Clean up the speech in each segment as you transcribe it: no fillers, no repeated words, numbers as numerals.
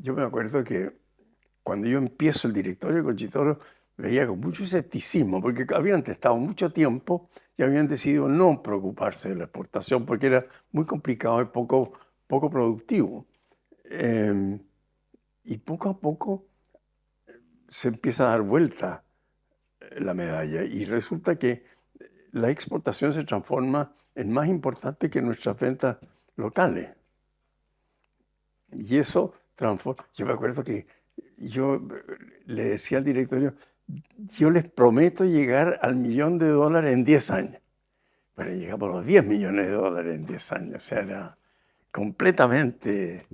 Yo me acuerdo que cuando yo empiezo el directorio de Conchitoro, veía con mucho escepticismo, porque habían testado mucho tiempo y habían decidido no preocuparse de la exportación porque era muy complicado y poco productivo. Eh, y poco a poco se empieza a dar vuelta la medalla y resulta que la exportación se transforma en más importante que nuestras ventas locales. Y eso transforma. Yo me acuerdo que yo le decía al directorio, yo les prometo llegar al $1.000.000 en 10 años. Pero llegamos a los $10 millones en 10 años. O sea, era completamente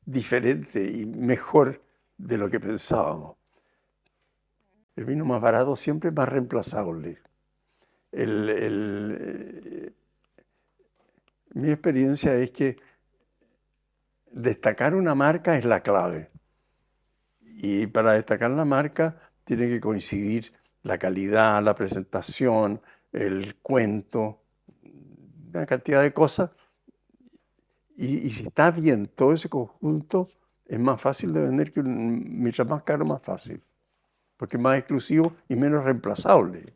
diferente y mejor de lo que pensábamos. El vino más barato siempre es más reemplazable. Mi experiencia es que destacar una marca es la clave. Y para destacar la marca tiene que coincidir la calidad, la presentación, el cuento, una cantidad de cosas. Y si está bien todo ese conjunto, es más fácil de vender que mientras más caro, más fácil. Porque es más exclusivo y menos reemplazable.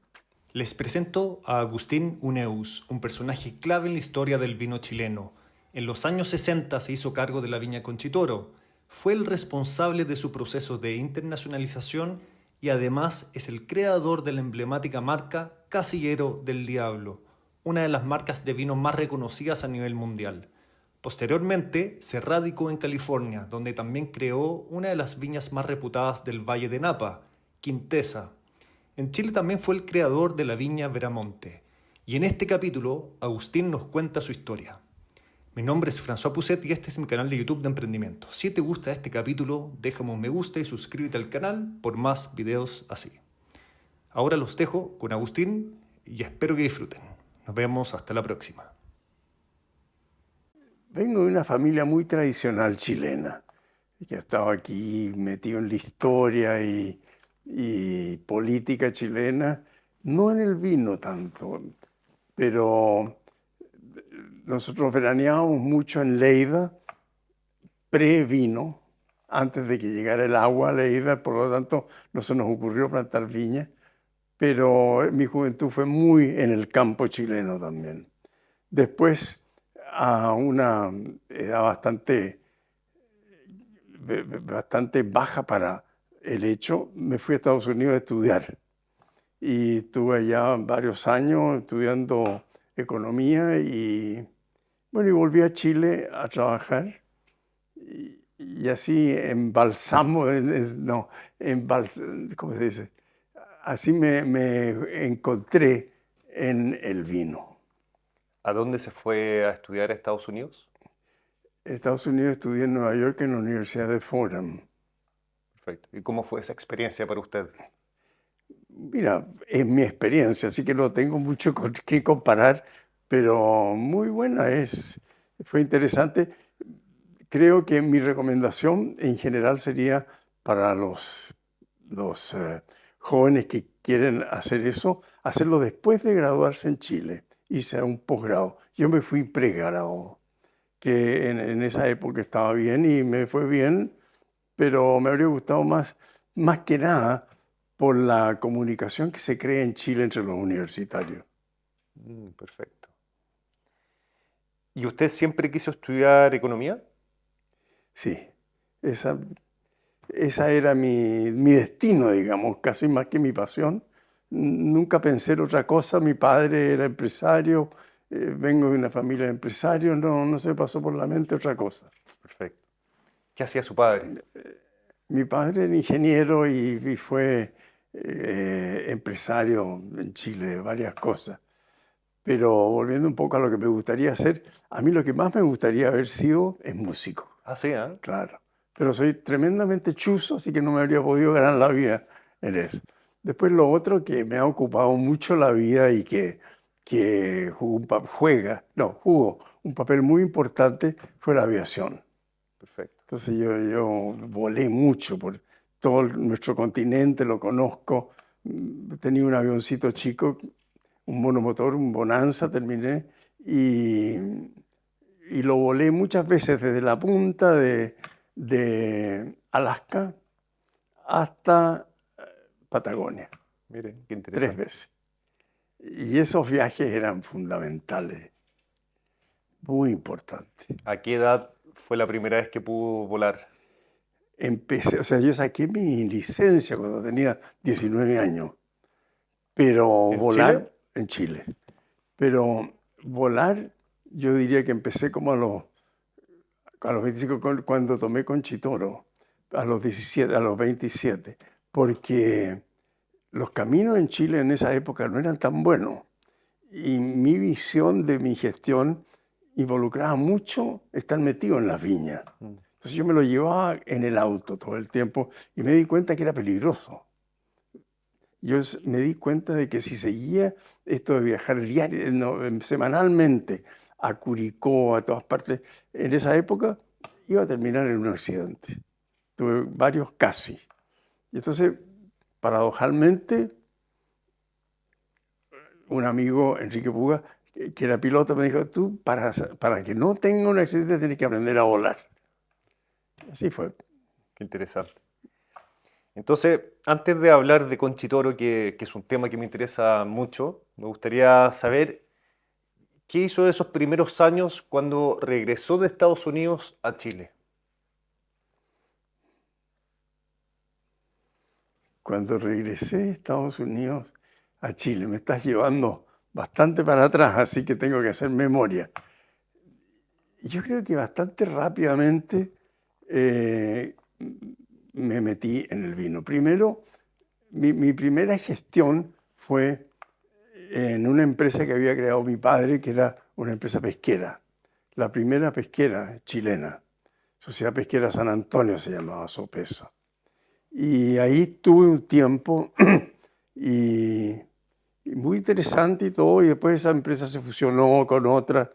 Les presento a Agustín Uneus, un personaje clave en la historia del vino chileno. En los años 60 se hizo cargo de la viña Conchitoro. Fue el responsable de su proceso de internacionalización y además es el creador de la emblemática marca Casillero del Diablo, una de las marcas de vino más reconocidas a nivel mundial. Posteriormente se radicó en California, donde también creó una de las viñas más reputadas del Valle de Napa, Quintesa. En Chile también fue el creador de la viña Veramonte. Y en este capítulo, Agustín nos cuenta su historia. Mi nombre es François Pousset y este es mi canal de YouTube de emprendimiento. Si te gusta este capítulo, déjame un me gusta y suscríbete al canal por más videos así. Ahora los dejo con Agustín y espero que disfruten. Nos vemos hasta la próxima. Vengo de una familia muy tradicional chilena, que ha estado aquí metido en la historia y política chilena, no en el vino tanto, pero nosotros veraneábamos mucho en Lleida, pre-vino, antes de que llegara el agua a Lleida, por lo tanto no se nos ocurrió plantar viña, pero mi juventud fue muy en el campo chileno también. Después, a una edad bastante baja para el hecho, me fui a Estados Unidos a estudiar. Y estuve allá varios años estudiando economía y volví a Chile a trabajar. Y así embalsamo, no, ¿cómo se dice? Así me encontré en el vino. ¿A dónde se fue a estudiar a Estados Unidos? En Estados Unidos estudié en Nueva York en la Universidad de Fordham. Perfecto. ¿Y cómo fue esa experiencia para usted? Mira, es mi experiencia, así que no tengo mucho con qué comparar, pero muy buena es. Fue interesante. Creo que mi recomendación en general sería para los jóvenes que quieren hacer eso, hacerlo después de graduarse en Chile, irse a un posgrado. Yo me fui pregrado, que en esa época estaba bien y me fue bien, pero me habría gustado más que nada por la comunicación que se crea en Chile entre los universitarios. Perfecto. ¿Y usted siempre quiso estudiar economía? Sí, esa era mi destino, digamos, casi más que mi pasión. Nunca pensé en otra cosa. Mi padre era empresario, vengo de una familia de empresarios, no se me pasó por la mente otra cosa. Perfecto. ¿Qué hacía su padre? Mi padre era ingeniero y fue empresario en Chile de varias cosas. Pero volviendo un poco a lo que me gustaría hacer, a mí lo que más me gustaría haber sido es músico, Ah, sí, ¿eh? claro. Pero soy tremendamente chuzo, así que no me habría podido ganar la vida en eso. Después lo otro que me ha ocupado mucho la vida y que jugó un papel muy importante fue la aviación. Perfecto. Entonces yo volé mucho por todo nuestro continente, lo conozco. Tenía un avioncito chico, un monomotor, un Bonanza, terminé, y lo volé muchas veces desde la punta de Alaska hasta Patagonia, Mire, qué 3 interesante. veces. Y esos viajes eran fundamentales, muy importantes. ¿A qué edad fue la primera vez que pudo volar? Empecé, o sea, yo saqué mi licencia cuando tenía 19 años, pero ¿En volar Chile? en Chile. Pero volar, yo diría que empecé como a los 25 cuando tomé Conchitoro, a los 17, a los 27, porque los caminos en Chile en esa época no eran tan buenos y mi visión de mi gestión involucraba mucho estar metido en las viñas. Mm. Entonces yo me lo llevaba en el auto todo el tiempo y me di cuenta que era peligroso. Me di cuenta de que si seguía esto de viajar semanalmente a Curicó, a todas partes, en esa época iba a terminar en un accidente. Tuve varios casi. Y entonces, paradojalmente, un amigo, Enrique Puga, que era piloto, me dijo, tú para que no tenga un accidente tienes que aprender a volar. Así fue. Qué interesante. Entonces, antes de hablar de Conchitoro, que es un tema que me interesa mucho, me gustaría saber qué hizo de esos primeros años cuando regresó de Estados Unidos a Chile. Cuando regresé de Estados Unidos a Chile, me estás llevando bastante para atrás, así que tengo que hacer memoria. Yo creo que bastante rápidamente me metí en el vino. Primero, mi primera gestión fue en una empresa que había creado mi padre, que era una empresa pesquera, la primera pesquera chilena. Sociedad Pesquera San Antonio se llamaba Sopesa. Y ahí tuve un tiempo y muy interesante y todo, y después esa empresa se fusionó con otra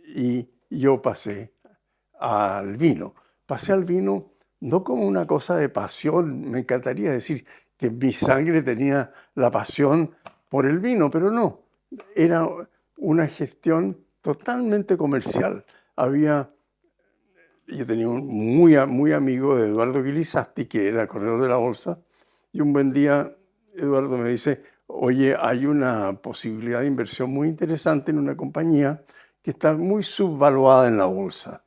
y yo pasé al vino. Pasé al vino no como una cosa de pasión, me encantaría decir que mi sangre tenía la pasión por el vino, pero no, era una gestión totalmente comercial. Yo tenía un muy amigo de Eduardo Guilizasti, que era corredor de la bolsa, y un buen día Eduardo me dice, oye, hay una posibilidad de inversión muy interesante en una compañía que está muy subvaluada en la bolsa.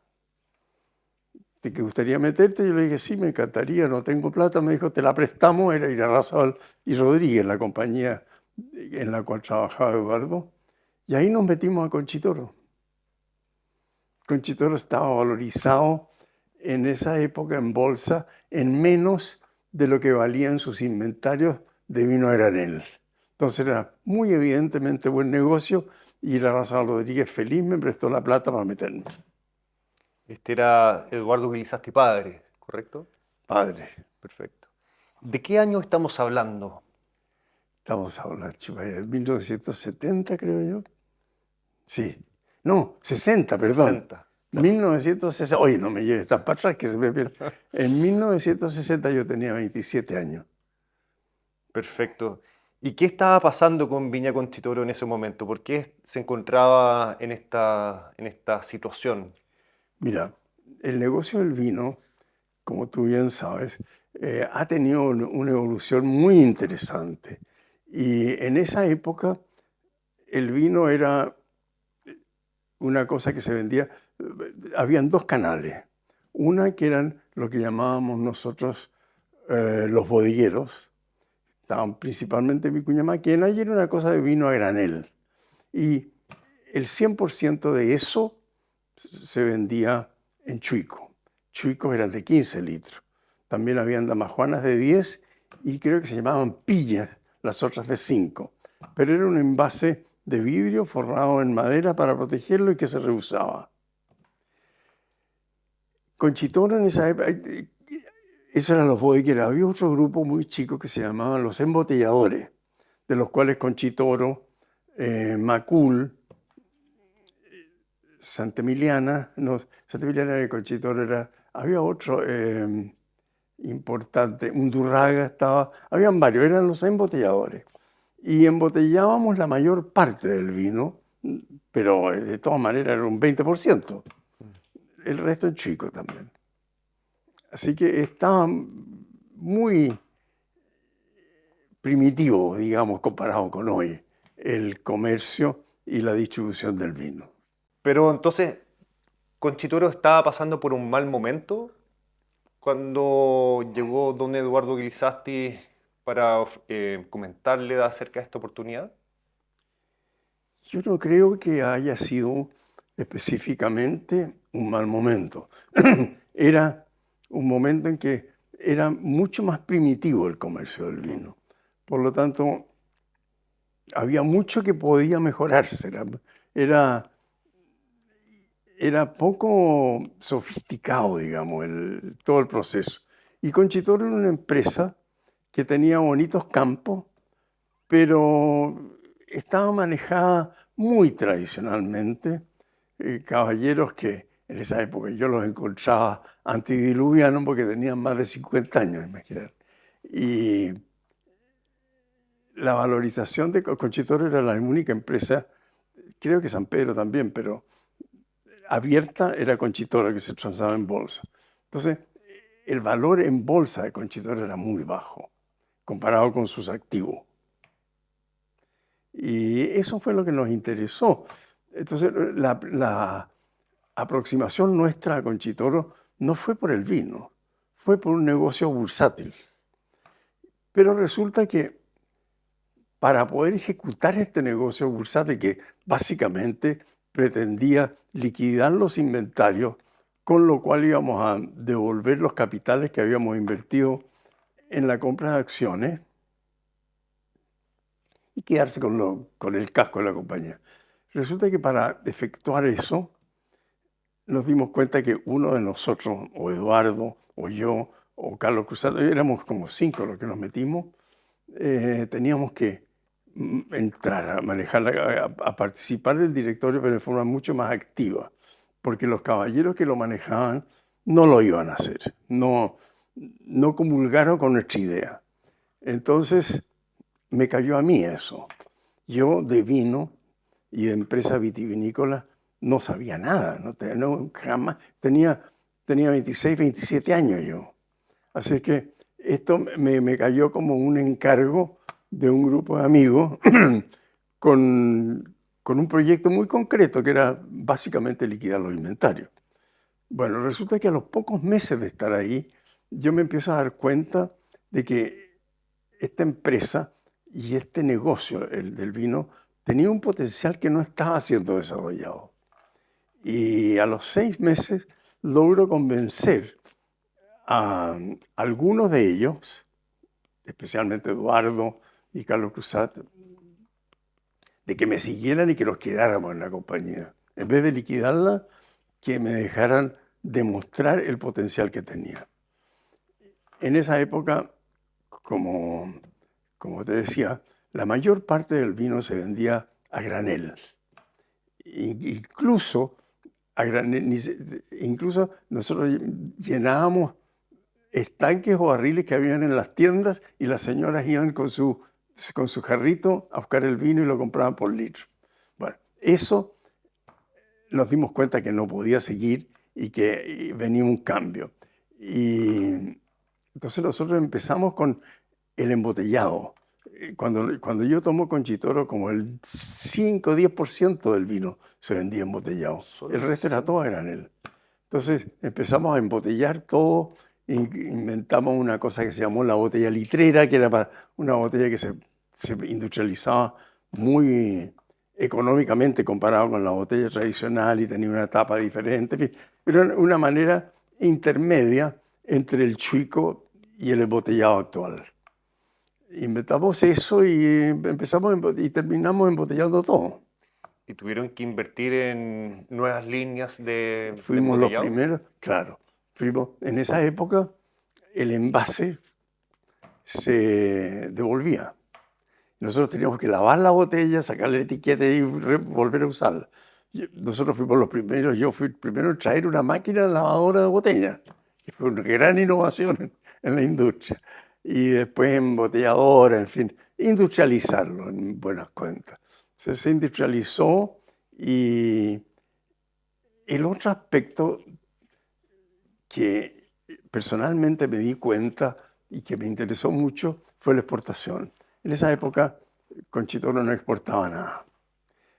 ¿Te gustaría meterte? Yo le dije, sí, me encantaría, no tengo plata. Me dijo, te la prestamos, era Irarrázaval y Rodríguez, la compañía en la cual trabajaba Eduardo. Y ahí nos metimos a Conchitoro. Conchitoro estaba valorizado en esa época en bolsa en menos de lo que valían sus inventarios de vino a granel. Entonces era muy evidentemente buen negocio y Irarrázaval Rodríguez feliz me prestó la plata para meterme. Este era Eduardo Guilizasti padre, ¿correcto? Padre. Perfecto. ¿De qué año estamos hablando? Estamos hablando, de 1970, creo yo. Sí. No, 60, perdón. 60. 1960. Oye, no me lleves tan para atrás que se me pierde. En 1960 yo tenía 27 años. Perfecto. ¿Y qué estaba pasando con Viña Conchitoro en ese momento? ¿Por qué se encontraba en esta situación? Mira, el negocio del vino, como tú bien sabes, ha tenido una evolución muy interesante. Y en esa época el vino era una cosa que se vendía. Habían 2 canales. Una que eran lo que llamábamos nosotros los bodegueros. Estaban principalmente en Vicuña Maquena y era una cosa de vino a granel. Y el 100% de eso se vendía en chuico. Chuicos eran de 15 litros. También habían damajuanas de 10 y creo que se llamaban pillas, las otras de 5. Pero era un envase de vidrio forrado en madera para protegerlo y que se reusaba. Conchitoro en esa época, eso eran los bodegueros. Había otro grupo muy chico que se llamaban los embotelladores, de los cuales Conchitoro, Macul, Santa Emiliana, no, Santa Emiliana de Conchitoro era, había otro importante, Undurraga estaba, habían varios, eran los embotelladores. Y embotellábamos la mayor parte del vino, pero de todas maneras era un 20%. El resto en chico también. Así que estaba muy primitivo, digamos, comparado con hoy, el comercio y la distribución del vino. Pero entonces, ¿Conchitoro estaba pasando por un mal momento cuando llegó don Eduardo Glisasti para comentarle acerca de esta oportunidad? Yo no creo que haya sido específicamente un mal momento. Era un momento en que era mucho más primitivo el comercio del vino. Por lo tanto, había mucho que podía mejorarse. Era, era poco sofisticado, digamos, todo el proceso. Y Conchitoro era una empresa que tenía bonitos campos, pero estaba manejada muy tradicionalmente. Caballeros que en esa época yo los encontraba antidiluvianos porque tenían más de 50 años, imagínate. Y la valorización de Conchitoro era la única empresa, creo que San Pedro también, pero abierta era Conchitoro, que se transaba en bolsa. Entonces, el valor en bolsa de Conchitoro era muy bajo comparado con sus activos. Y eso fue lo que nos interesó. Entonces, la aproximación nuestra a Conchitoro no fue por el vino, fue por un negocio bursátil. Pero resulta que para poder ejecutar este negocio bursátil, que básicamente pretendía liquidar los inventarios, con lo cual íbamos a devolver los capitales que habíamos invertido en la compra de acciones y quedarse con el casco de la compañía. Resulta que para efectuar eso, nos dimos cuenta que uno de nosotros, o Eduardo, o yo, o Carlos Cruzado, éramos como 5 los que nos metimos, teníamos que entrar a manejar, a participar del directorio, pero de forma mucho más activa, porque los caballeros que lo manejaban no lo iban a hacer, no comulgaron con nuestra idea. Entonces me cayó a mí eso. Yo de vino y de empresa vitivinícola no sabía nada, jamás. Tenía 26, 27 años yo. Así que esto me cayó como un encargo de un grupo de amigos con un proyecto muy concreto que era básicamente liquidar los inventarios. Bueno, resulta que a los pocos meses de estar ahí, yo me empiezo a dar cuenta de que esta empresa y este negocio, el del vino, tenía un potencial que no estaba siendo desarrollado. Y a los 6 meses logro convencer a algunos de ellos, especialmente Eduardo y Carlos Cruzat, de que me siguieran y que nos quedáramos en la compañía. En vez de liquidarla, que me dejaran demostrar el potencial que tenía. En esa época, como te decía, la mayor parte del vino se vendía a granel. Incluso nosotros llenábamos estanques o barriles que habían en las tiendas y las señoras iban con su jarrito a buscar el vino y lo compraban por litro. Bueno, eso nos dimos cuenta que no podía seguir y que venía un cambio. Y entonces nosotros empezamos con el embotellado. Cuando yo tomo Conchitoro, como el 5 o 10% del vino se vendía embotellado. El resto era todo a granel. Entonces empezamos a embotellar todo, inventamos una cosa que se llamó la botella litrera, que era una botella que se industrializaba muy económicamente comparado con la botella tradicional y tenía una tapa diferente, pero era una manera intermedia entre el chuico y el embotellado actual. Inventamos eso y y terminamos embotellando todo. ¿Y tuvieron que invertir en nuevas líneas de Fuimos los embotellado? primeros, claro. En esa época el envase se devolvía. Nosotros teníamos que lavar la botella, sacarle la etiqueta y volver a usarla. Nosotros fuimos los primeros, yo fui el primero en traer una máquina lavadora de botellas, que fue una gran innovación en la industria. Y después embotelladora, en fin, industrializarlo en buenas cuentas. Se industrializó y el otro aspecto que personalmente me di cuenta y que me interesó mucho fue la exportación. En esa época, Conchitoro no exportaba nada.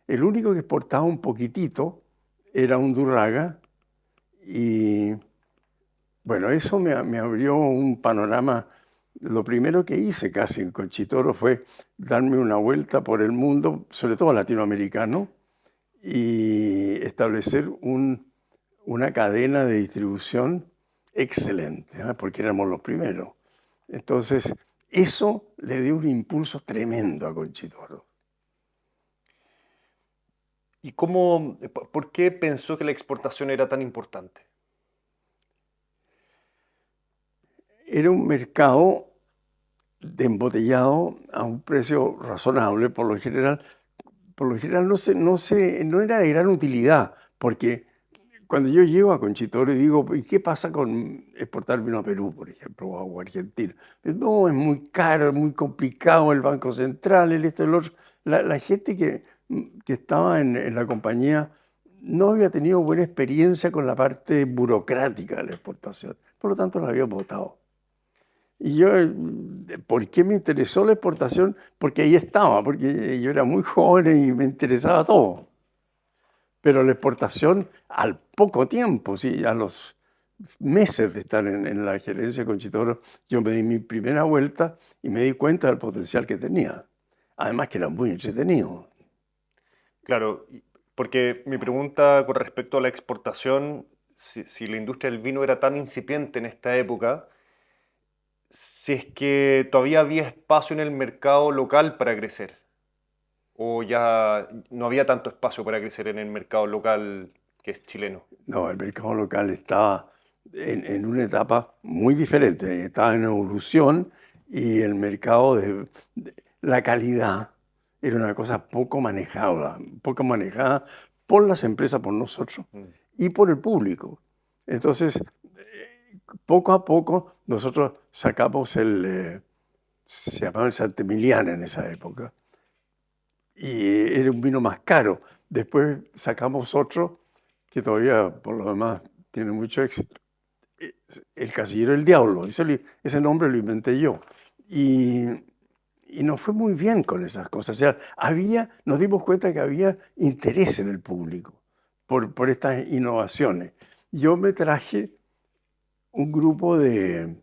El único que exportaba un poquitito era Undurraga y, bueno, eso me abrió un panorama. Lo primero que hice casi en Conchitoro fue darme una vuelta por el mundo, sobre todo latinoamericano, y establecer una cadena de distribución excelente, ¿eh? Porque éramos los primeros. Entonces, eso le dio un impulso tremendo a Conchitoro. ¿Y por qué pensó que la exportación era tan importante? Era un mercado de embotellado a un precio razonable, por lo general no era de gran utilidad, porque cuando yo llego a Conchitoro y digo, ¿y qué pasa con exportar vino a Perú, por ejemplo, o a Argentina? No, es muy caro, es muy complicado, el Banco Central, el esto, el otro. La gente que estaba en la compañía no había tenido buena experiencia con la parte burocrática de la exportación, por lo tanto la había votado. Y yo, ¿por qué me interesó la exportación? Porque ahí estaba, porque yo era muy joven y me interesaba todo. Pero la exportación al poco tiempo, sí, a los meses de estar en la gerencia de Conchitoro, yo me di mi primera vuelta y me di cuenta del potencial que tenía. Además que era muy entretenido. Claro, porque mi pregunta con respecto a la exportación, si la industria del vino era tan incipiente en esta época, si es que todavía había espacio en el mercado local para crecer, o ya no había tanto espacio para crecer en el mercado local que es chileno. No, el mercado local estaba en una etapa muy diferente, estaba en evolución y el mercado de la calidad era una cosa poco manejada por las empresas, por nosotros Mm. y por el público. Entonces, poco a poco nosotros sacamos se llamaba el Santemiliana en esa época, y era un vino más caro. Después sacamos otro que todavía, por lo demás, tiene mucho éxito. El Casillero del Diablo, ese nombre lo inventé yo. Y, y nos fue muy bien con esas cosas. O sea, nos dimos cuenta que había interés en el público por estas innovaciones. Yo me traje un grupo de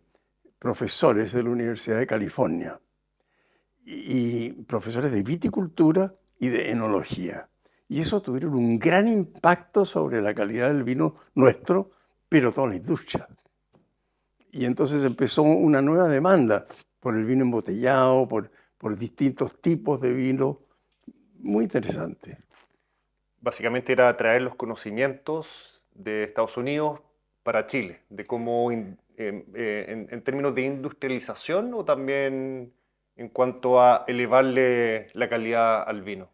profesores de la Universidad de California y profesores de viticultura y de enología. Y eso tuvieron un gran impacto sobre la calidad del vino nuestro, pero toda la industria. Y entonces empezó una nueva demanda por el vino embotellado, por distintos tipos de vino. Muy interesante. Básicamente era traer los conocimientos de Estados Unidos para Chile, de cómo, en términos de industrialización o también en cuanto a elevarle la calidad al vino.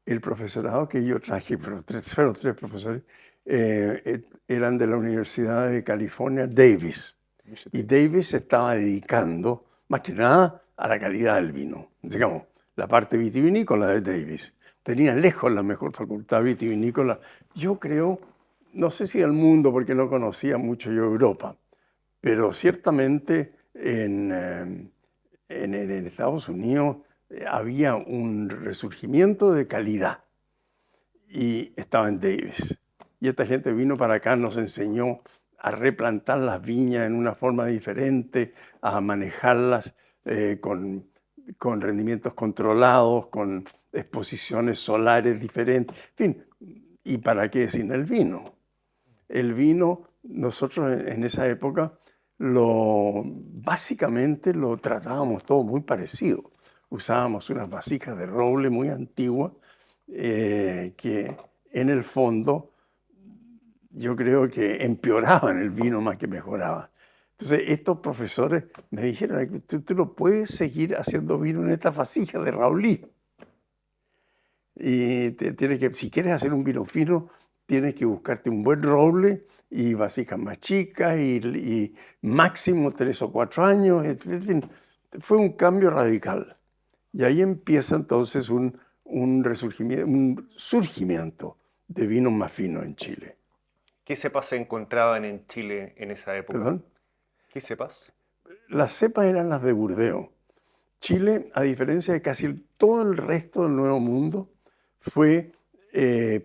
El profesorado que yo traje, fueron tres profesores, eran de la Universidad de California, Davis. Y Davis se estaba dedicando más que nada a la calidad del vino. Digamos, la parte vitivinícola de Davis. Tenía lejos la mejor facultad vitivinícola. Yo creo, no sé si del mundo, porque no conocía mucho yo Europa, pero ciertamente en Estados Unidos había un resurgimiento de calidad y estaba en Davis. Y esta gente vino para acá, nos enseñó a replantar las viñas en una forma diferente, a manejarlas con rendimientos controlados, con exposiciones solares diferentes. En fin, ¿y para qué sin el vino? El vino, nosotros en esa época, básicamente lo tratábamos todo muy parecido. Usábamos unas vasijas de roble muy antiguas que en el fondo yo creo que empeoraban el vino más que mejoraban. Entonces estos profesores me dijeron, tú no puedes seguir haciendo vino en esta vasija de Raulí. Y si quieres hacer un vino fino, tienes que buscarte un buen roble y vasijas más chicas y máximo 3 o 4 años. En fin, fue un cambio radical. Y ahí empieza entonces un surgimiento de vinos más finos en Chile. ¿Qué cepas se encontraban en Chile en esa época? ¿Perdón? ¿Qué cepas? Las cepas eran las de Burdeos. Chile, a diferencia de casi todo el resto del Nuevo Mundo, fue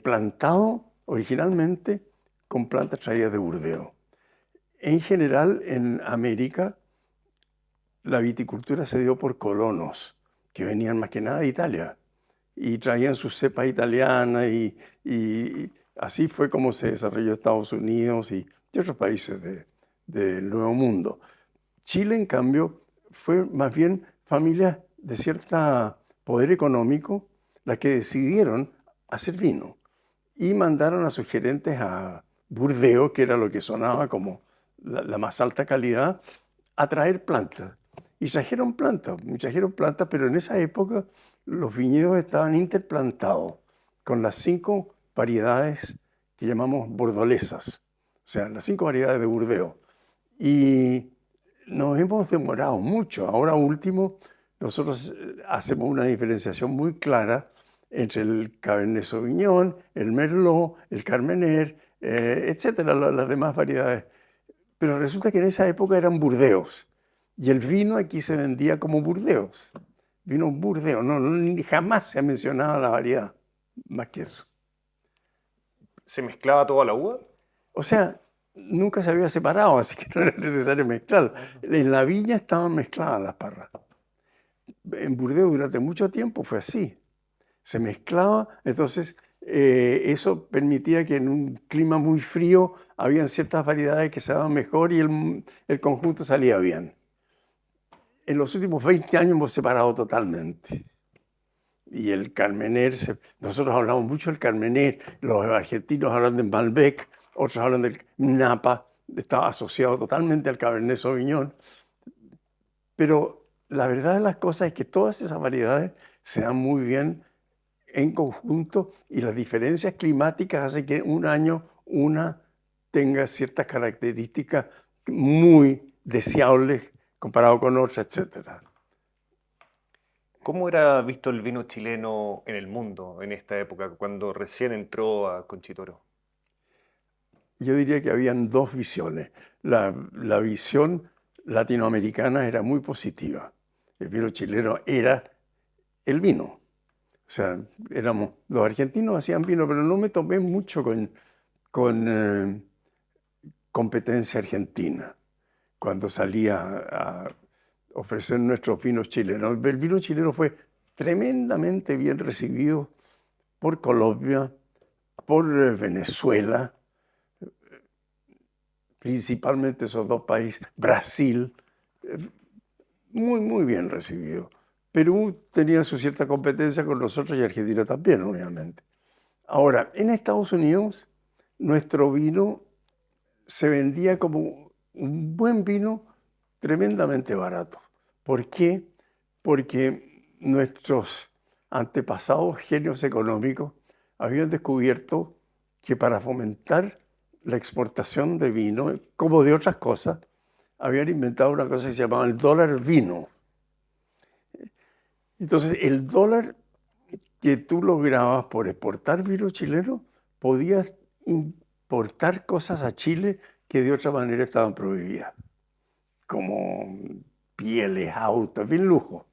plantado originalmente con plantas traídas de Burdeos. En general, en América, la viticultura se dio por colonos, que venían más que nada de Italia, y traían sus cepas italianas, y así fue como se desarrolló Estados Unidos y otros países del Nuevo Mundo. Chile, en cambio, fue más bien familias de cierto poder económico las que decidieron hacer vino y mandaron a sus gerentes a Burdeos, que era lo que sonaba como la más alta calidad, a traer plantas. Y trajeron plantas, pero en esa época los viñedos estaban interplantados con las 5 variedades que llamamos bordolesas, o sea, las 5 variedades de Burdeos. Y nos hemos demorado mucho. Ahora último, nosotros hacemos una diferenciación muy clara entre el Cabernet Sauvignon, el Merlot, el Carmener, etcétera, las demás variedades. Pero resulta que en esa época eran Burdeos. Y el vino aquí se vendía como Burdeos. Vino Burdeos. Jamás se ha mencionado la variedad, más que eso. ¿Se mezclaba toda la uva? O sea, nunca se había separado, así que no era necesario mezclar. En la viña estaban mezcladas las parras. En Burdeos durante mucho tiempo fue así. Se mezclaba, entonces eso permitía que en un clima muy frío habían ciertas variedades que se daban mejor y el conjunto salía bien. En los últimos 20 años hemos separado totalmente. Y el Carmener, nosotros hablamos mucho del Carmener, los argentinos hablan de Malbec, otros hablan del Napa, está asociado totalmente al Cabernet Sauvignon. Pero la verdad de las cosas es que todas esas variedades se dan muy bien en conjunto y las diferencias climáticas hacen que un año una tenga ciertas características muy deseables comparado con otra, etc. ¿Cómo era visto el vino chileno en el mundo en esta época, cuando recién entró a Conchitoro? Yo diría que habían 2 visiones. La visión latinoamericana era muy positiva. El vino chileno era el vino. O sea, los argentinos hacían vino, pero no me tomé mucho con competencia argentina cuando salía a ofrecer nuestros vinos chilenos. El vino chileno fue tremendamente bien recibido por Colombia, por Venezuela, principalmente esos 2 países, Brasil, muy, muy bien recibido. Perú tenía su cierta competencia con nosotros y Argentina también, obviamente. Ahora, en Estados Unidos, nuestro vino se vendía como un buen vino tremendamente barato. ¿Por qué? Porque nuestros antepasados genios económicos habían descubierto que para fomentar la exportación de vino, como de otras cosas, habían inventado una cosa que se llamaba el dólar vino. Entonces, el dólar que tú lograbas por exportar vino chileno, podías importar cosas a Chile que de otra manera estaban prohibidas, como pieles, autos, bien lujo.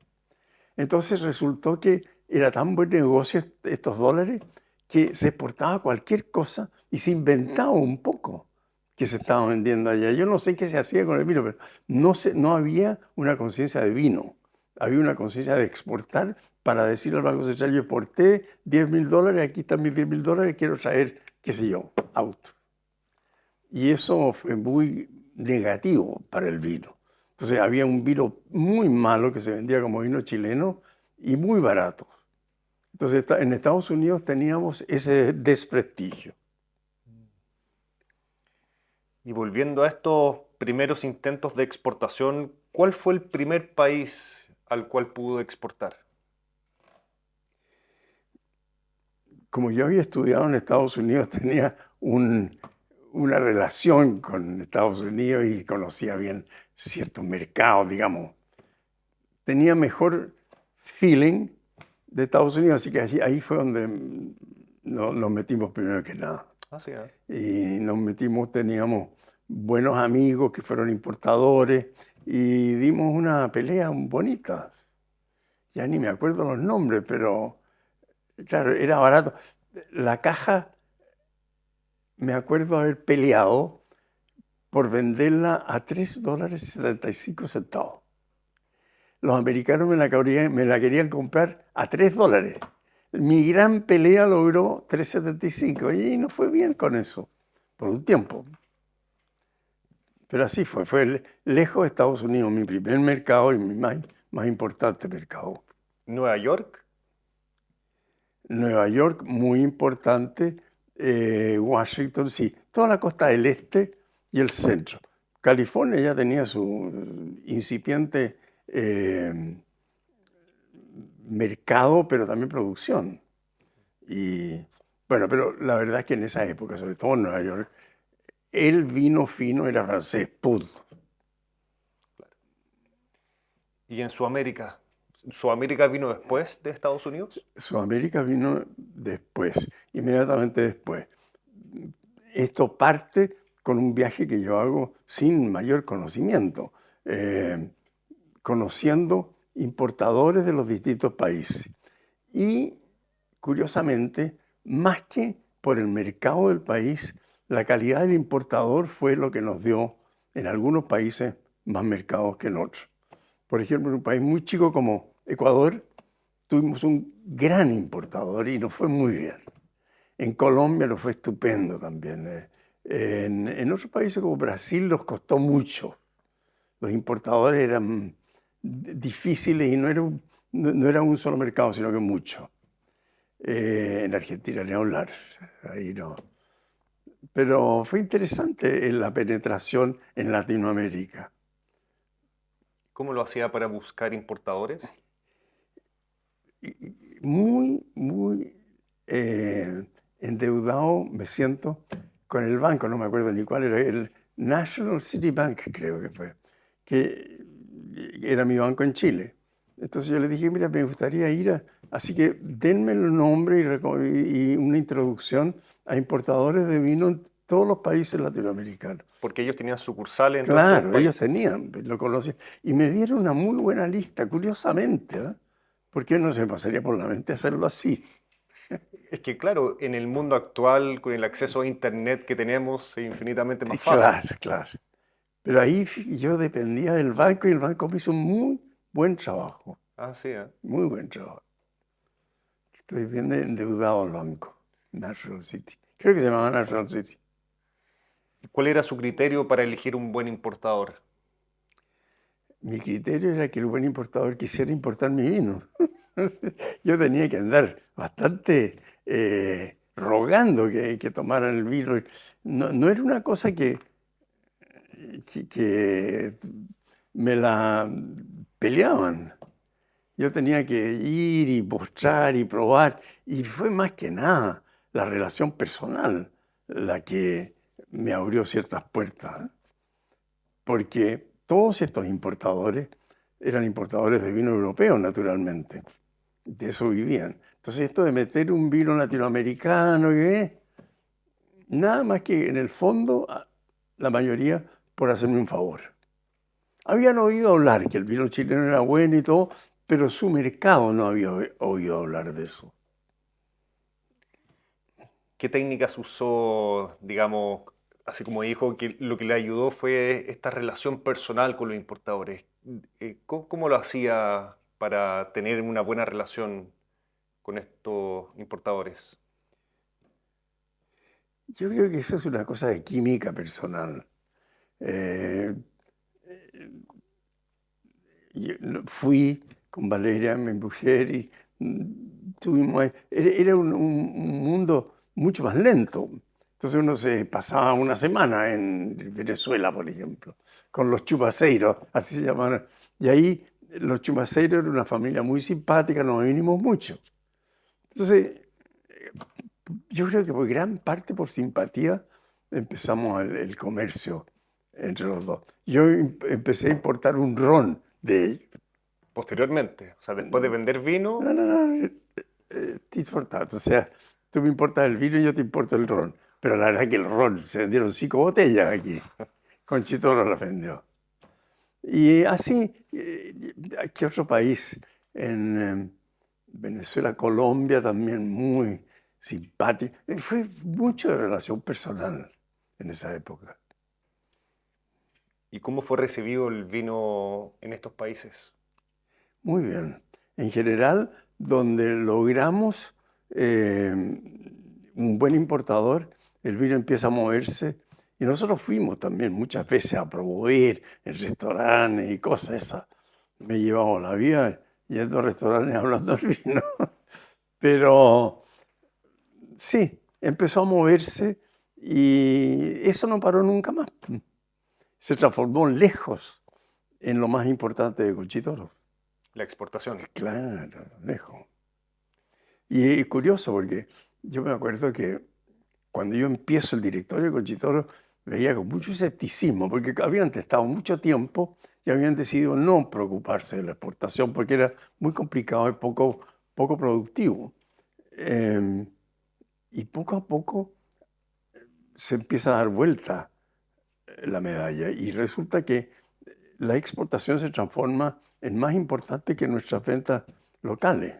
Entonces resultó que era tan buen negocio estos dólares que se exportaba cualquier cosa y se inventaba un poco que se estaba vendiendo allá. Yo no sé qué se hacía con el vino, pero no había una conciencia de vino. Había una conciencia de exportar para decir al Banco Central, yo exporté $10.000, aquí están mis $10.000, quiero traer, qué sé yo, auto. Y eso fue muy negativo para el vino. Entonces había un vino muy malo que se vendía como vino chileno y muy barato. Entonces en Estados Unidos teníamos ese desprestigio. Y volviendo a estos primeros intentos de exportación, ¿cuál fue el primer país al cual pudo exportar? Como yo había estudiado en Estados Unidos, tenía una relación con Estados Unidos y conocía bien ciertos mercados, digamos. Tenía mejor feeling de Estados Unidos, así que ahí fue donde nos metimos primero que nada. Ah, sí, ¿eh? Y nos metimos, teníamos buenos amigos que fueron importadores y dimos una pelea bonita. Ya ni me acuerdo los nombres, pero claro, era barato. La caja, me acuerdo haber peleado por venderla a $3.75. Los americanos me la querían comprar a $3. Mi gran pelea logró 3.75 y no fue bien con eso, por un tiempo. Pero así fue, lejos de Estados Unidos, mi primer mercado y mi más importante mercado. Nueva York. Nueva York, muy importante, Washington, sí, toda la costa del este y el centro. California ya tenía su incipiente mercado, pero también producción. Y bueno, pero la verdad es que en esa época, sobre todo en Nueva York, el vino fino era francés, punto. ¿Y en Sudamérica? ¿Sudamérica vino después de Estados Unidos? Sudamérica vino después, inmediatamente después. Esto parte con un viaje que yo hago sin mayor conocimiento, conociendo importadores de los distintos países. Y, curiosamente, más que por el mercado del país, la calidad del importador fue lo que nos dio en algunos países más mercados que en otros. Por ejemplo, en un país muy chico como Ecuador, tuvimos un gran importador y nos fue muy bien. En Colombia nos fue estupendo también. En otros países como Brasil nos costó mucho. Los importadores eran difíciles y no era un solo mercado, sino que mucho. En Argentina ni hablar, ahí no. Pero fue interesante la penetración en Latinoamérica. ¿Cómo lo hacía para buscar importadores? Muy endeudado me siento con el banco, no me acuerdo ni cuál era, el National City Bank creo que fue, que era mi banco en Chile. Entonces yo le dije, mira, me gustaría así que denme el nombre y una introducción a importadores de vino en todos los países latinoamericanos. Porque ellos tenían sucursales en todos estos Claro, ellos países. tenían, lo conocían. Y me dieron una muy buena lista, curiosamente, ¿eh? ¿Por qué no se me pasaría por la mente hacerlo así? Es que, claro, en el mundo actual, con el acceso a Internet que tenemos, es infinitamente más fácil. Claro, claro. Pero ahí yo dependía del banco y el banco me hizo un muy buen trabajo, Ah, sí, ¿eh? muy buen trabajo. Estoy bien endeudado al banco, National City. Creo que se llamaba National City. ¿Cuál era su criterio para elegir un buen importador? Mi criterio era que el buen importador quisiera importar mi vino. Yo tenía que andar bastante rogando que tomaran el vino. No era una cosa que me la peleaban. Yo tenía que ir y mostrar y probar. Y fue más que nada la relación personal la que me abrió ciertas puertas, ¿eh? Porque todos estos importadores eran importadores de vino europeo, naturalmente. De eso vivían. Entonces esto de meter un vino latinoamericano, nada más que en el fondo, la mayoría por hacerme un favor. Habían oído hablar que el vino chileno era bueno y todo, pero su mercado no había oído hablar de eso. ¿Qué técnicas usó, digamos, así como dijo, que lo que le ayudó fue esta relación personal con los importadores? ¿Cómo lo hacía para tener una buena relación con estos importadores? Yo creo que eso es una cosa de química personal. Eh, Fui con Valeria, mi mujer, y era un mundo mucho más lento. Entonces uno se pasaba una semana en Venezuela, por ejemplo, con los chupaceiros, así se llamaban. Y ahí los chupaceiros eran una familia muy simpática, nos vinimos mucho. Entonces, yo creo que por gran parte por simpatía empezamos el comercio entre los dos. Yo empecé a importar un ron de ellos. Posteriormente, o sea, después de vender vino, No, tit for tat. O sea, tú me importas el vino y yo te importo el ron. Pero la verdad que el ron, se vendieron 5 botellas aquí. Conchitoro la vendió. Y así, ¿qué otro país? En Venezuela, Colombia también muy simpático. Fue mucho de relación personal en esa época. ¿Y cómo fue recibido el vino en estos países? Muy bien. En general, donde logramos un buen importador, el vino empieza a moverse. Y nosotros fuimos también muchas veces a promover en restaurantes y cosas esas. Me llevamos la vida yendo a restaurantes hablando del vino. Pero sí, empezó a moverse y eso no paró nunca más. Se transformó lejos en lo más importante de Conchitoro. La exportación. Claro, lejos. Y es curioso porque yo me acuerdo que cuando yo empiezo el directorio de Conchitoro veía con mucho escepticismo porque habían estado mucho tiempo y habían decidido no preocuparse de la exportación porque era muy complicado y poco productivo. Y poco a poco se empieza a dar vuelta la medalla y resulta que la exportación se transforma en más importante que nuestras ventas locales.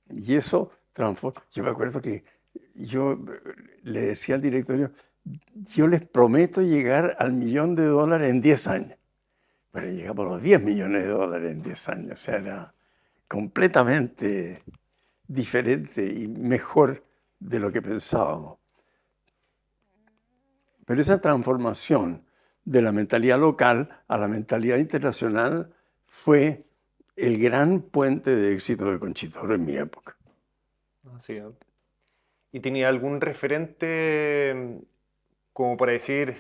Y eso transforma. Yo me acuerdo que yo le decía al directorio, yo les prometo llegar al $1.000.000 en 10 años. Pero llegamos a los $10 millones en 10 años. O sea, era completamente diferente y mejor de lo que pensábamos. Pero esa transformación de la mentalidad local a la mentalidad internacional fue el gran puente de éxito de Conchitoro en mi época. Así es. ¿Y tenía algún referente como para decir,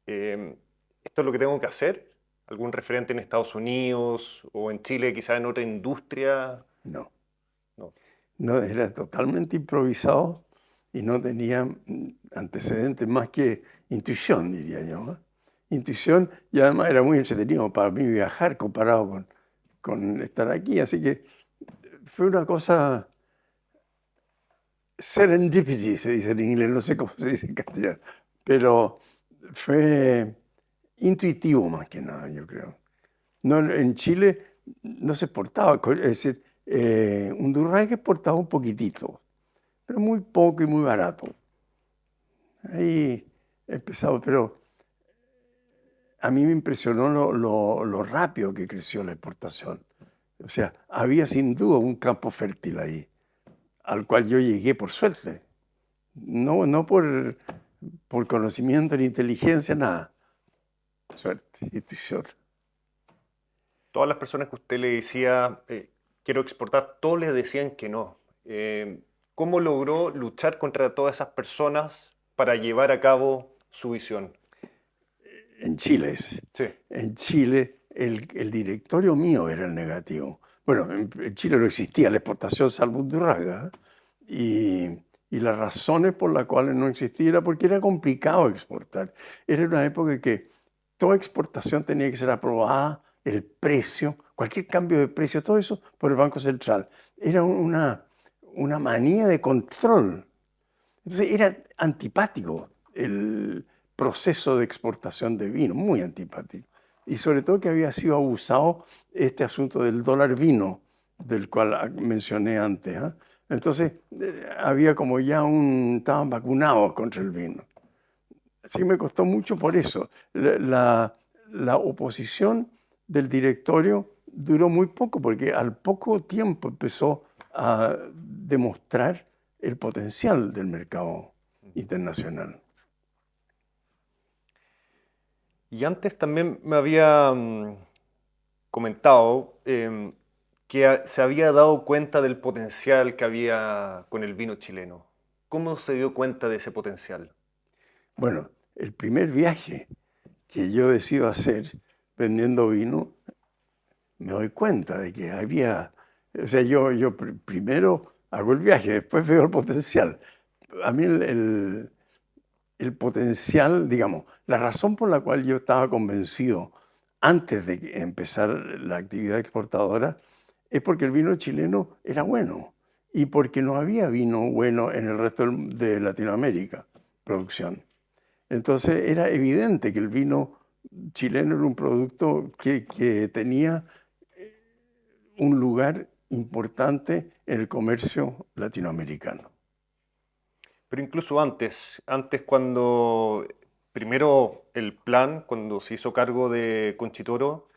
esto es lo que tengo que hacer? ¿Algún referente en Estados Unidos o en Chile, quizás en otra industria? No, No. no, era totalmente improvisado y no tenía antecedentes más que intuición, diría yo. Intuición, y además era muy entretenido para mí viajar comparado con estar aquí, así que fue una cosa serendipity, se dice en inglés, no sé cómo se dice en castellano, pero fue intuitivo más que nada, yo creo. No, en Chile no se exportaba, es decir, Undurraga exportaba un poquitito, pero muy poco y muy barato. Ahí empezaba, pero a mí me impresionó lo rápido que creció la exportación. O sea, había sin duda un campo fértil ahí, al cual yo llegué por suerte. No por conocimiento ni inteligencia, nada. Suerte, intuición. Todas las personas que usted le decía, quiero exportar, todos les decían que no. ¿Cómo logró luchar contra todas esas personas para llevar a cabo su visión? En Chile, Sí. en Chile el directorio mío era el negativo. Bueno, en Chile no existía la exportación salvo Undurraga. Y las razones por las cuales no existía era porque era complicado exportar. Era una época en que toda exportación tenía que ser aprobada, el precio, cualquier cambio de precio, todo eso por el Banco Central. Era una manía de control. Entonces era antipático el proceso de exportación de vino, muy antipático. Y sobre todo que había sido abusado este asunto del dólar vino, del cual mencioné antes. Entonces había como ya estaban vacunados contra el vino. Así me costó mucho por eso. La oposición del directorio duró muy poco, porque al poco tiempo empezó a demostrar el potencial del mercado internacional. Y antes también me había comentado que se había dado cuenta del potencial que había con el vino chileno. ¿Cómo se dio cuenta de ese potencial? Bueno, el primer viaje que yo decido hacer vendiendo vino, me doy cuenta de que había, o sea, yo primero hago el viaje, después veo el potencial. A mí el potencial, digamos, la razón por la cual yo estaba convencido antes de empezar la actividad exportadora es porque el vino chileno era bueno y porque no había vino bueno en el resto de Latinoamérica, producción. Entonces era evidente que el vino chileno era un producto que tenía un lugar importante en el comercio latinoamericano. Pero incluso antes cuando primero el plan, cuando se hizo cargo de Conchitoro,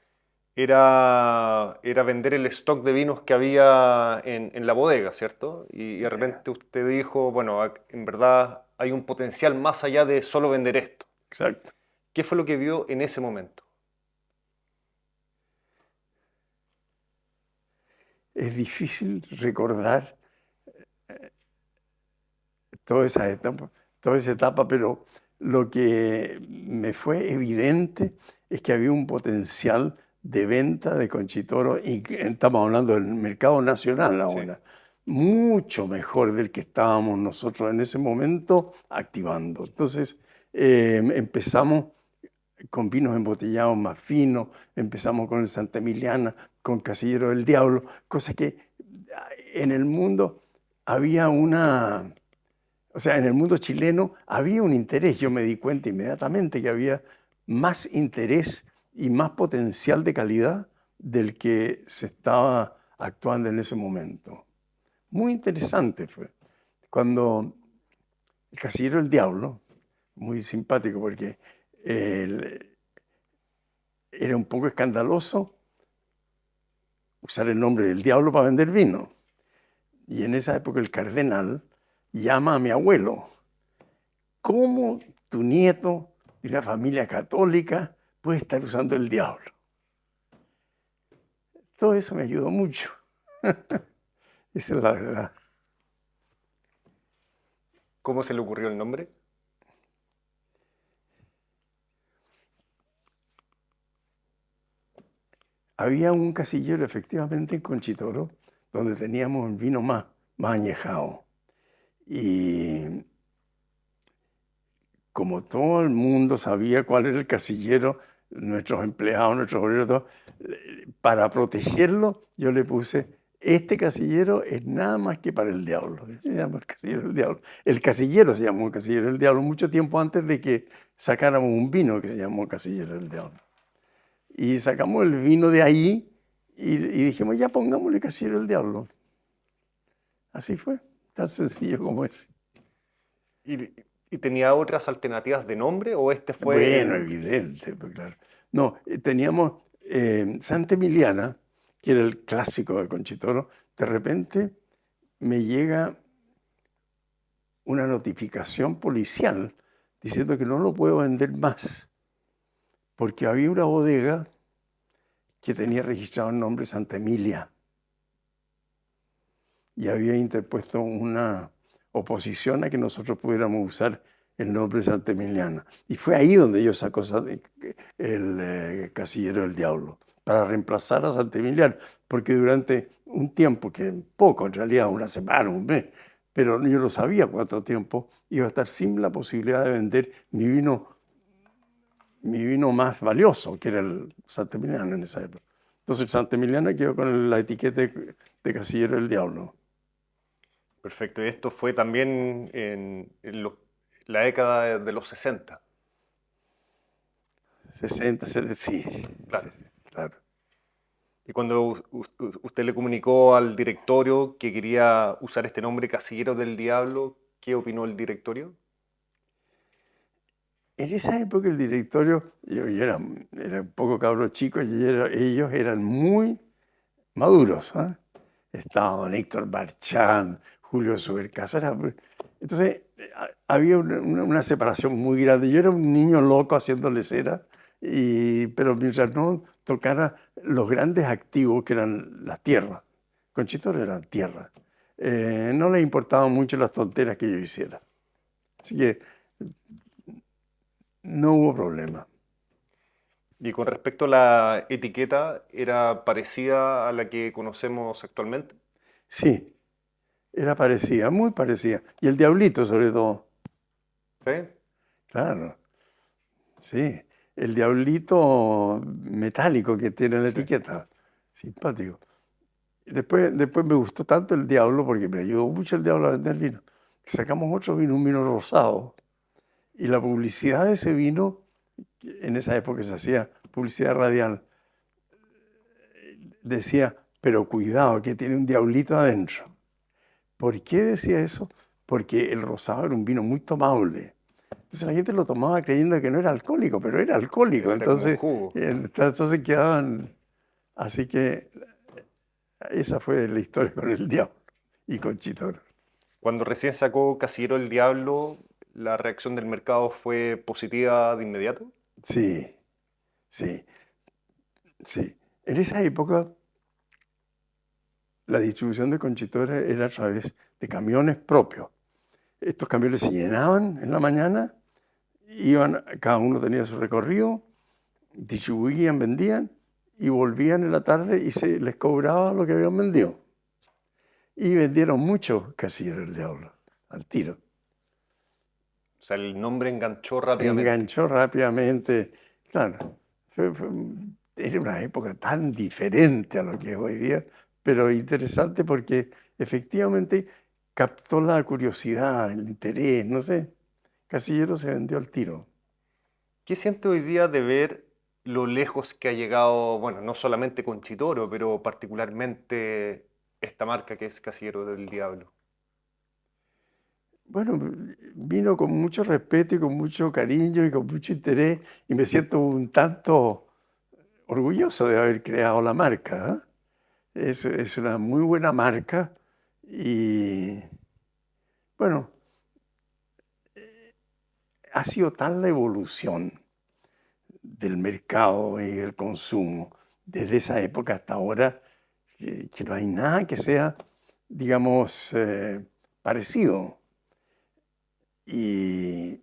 era vender el stock de vinos que había en la bodega, ¿cierto? Y de repente usted dijo, bueno, en verdad hay un potencial más allá de solo vender esto. Exacto. ¿Qué fue lo que vio en ese momento? Es difícil recordar toda esa etapa, pero lo que me fue evidente es que había un potencial de venta de Conchitoro, y estamos hablando del mercado nacional Sí. ahora, mucho mejor del que estábamos nosotros en ese momento activando. Entonces empezamos con vinos embotellados más finos, empezamos con el Santa Emiliana, con Casillero del Diablo, cosas que en el mundo había una... O sea, en el mundo chileno había un interés, yo me di cuenta inmediatamente que había más interés y más potencial de calidad del que se estaba actuando en ese momento. Muy interesante fue. Cuando el Casillero del Diablo, muy simpático porque era un poco escandaloso usar el nombre del diablo para vender vino. Y en esa época el cardenal llama a mi abuelo. ¿Cómo tu nieto de una familia católica puede estar usando el diablo? Todo eso me ayudó mucho. Esa es la verdad. ¿Cómo se le ocurrió el nombre? Había un casillero efectivamente en Conchitoro donde teníamos el vino más añejado. Y como todo el mundo sabía cuál era el casillero, nuestros empleados, nuestros obreros, todo, para protegerlo, yo le puse, este casillero es nada más que para el diablo. Se llama el casillero del diablo. El casillero se llamó casillero del diablo mucho tiempo antes de que sacáramos un vino que se llamó casillero del diablo. Y sacamos el vino de ahí y dijimos, ya pongámosle casillero del diablo. Así fue, tan sencillo como es. ¿Y tenía otras alternativas de nombre o este fue Bueno, el... evidente, pues claro. No, teníamos Santa Emiliana, que era el clásico de Conchitoro. De repente me llega una notificación policial diciendo que no lo puedo vender más, porque había una bodega que tenía registrado el nombre Santa Emilia y había interpuesto una oposición a que nosotros pudiéramos usar el nombre Santa Emiliana. Y fue ahí donde yo sacó el Casillero del Diablo, para reemplazar a Santa Emiliana, porque durante un tiempo, que poco en realidad, una semana, un mes, pero yo no sabía cuánto tiempo iba a estar sin la posibilidad de vender mi vino más valioso, que era el Santa Emiliana en esa época. Entonces el Santa Emiliana quedó con la etiqueta de Casillero del Diablo. Perfecto, y esto fue también la década de los 60. 60, 70, sí, Claro. sí, claro. Y cuando usted le comunicó al directorio que quería usar este nombre, Casillero del Diablo, ¿qué opinó el directorio? En esa época el directorio, yo era un poco cabro chico y ellos eran muy maduros. ¿Ah? Estaba don Héctor Barchán, Julio Subercaso. Entonces había una separación muy grande. Yo era un niño loco haciéndole cera, pero mientras no tocara los grandes activos que eran las tierras, Conchitoro eran tierras, no les importaban mucho las tonteras que yo hiciera. Así que no hubo problema. Y con respecto a la etiqueta, ¿era parecida a la que conocemos actualmente? Sí, era parecida, muy parecida. Y el diablito sobre todo, ¿Sí? claro. Sí, el diablito metálico que tiene la Sí. etiqueta, simpático. Después me gustó tanto el Diablo, porque me ayudó mucho el Diablo a vender vino. Sacamos otro vino, un vino rosado. Y la publicidad de ese vino, en esa época se hacía publicidad radial, decía, pero cuidado, que tiene un diablito adentro. ¿Por qué decía eso? Porque el rosado era un vino muy tomable. Entonces la gente lo tomaba creyendo que no era alcohólico, pero era alcohólico. Era como un Entonces, jugo. entonces quedaban... Así que esa fue la historia con el Diablo y con Chitoro. Cuando recién sacó Casillero el Diablo, ¿la reacción del mercado fue positiva de inmediato? Sí, sí, sí. En esa época la distribución de Conchitoro era a través de camiones propios. Estos camiones se llenaban en la mañana, cada uno tenía su recorrido, distribuían, vendían y volvían en la tarde y se les cobraba lo que habían vendido. Y vendieron mucho Casillero del Diablo, al tiro. O sea, el nombre enganchó rápidamente. Enganchó rápidamente. Claro, era una época tan diferente a lo que es hoy día, pero interesante porque efectivamente captó la curiosidad, el interés, no sé. Casillero se vendió al tiro. ¿Qué siente hoy día de ver lo lejos que ha llegado, bueno, no solamente Conchitoro, pero particularmente esta marca que es Casillero del Diablo? Bueno, vino con mucho respeto y con mucho cariño y con mucho interés y me siento un tanto orgulloso de haber creado la marca. Es una muy buena marca y bueno, ha sido tal la evolución del mercado y del consumo desde esa época hasta ahora que no hay nada que sea, digamos, parecido. Y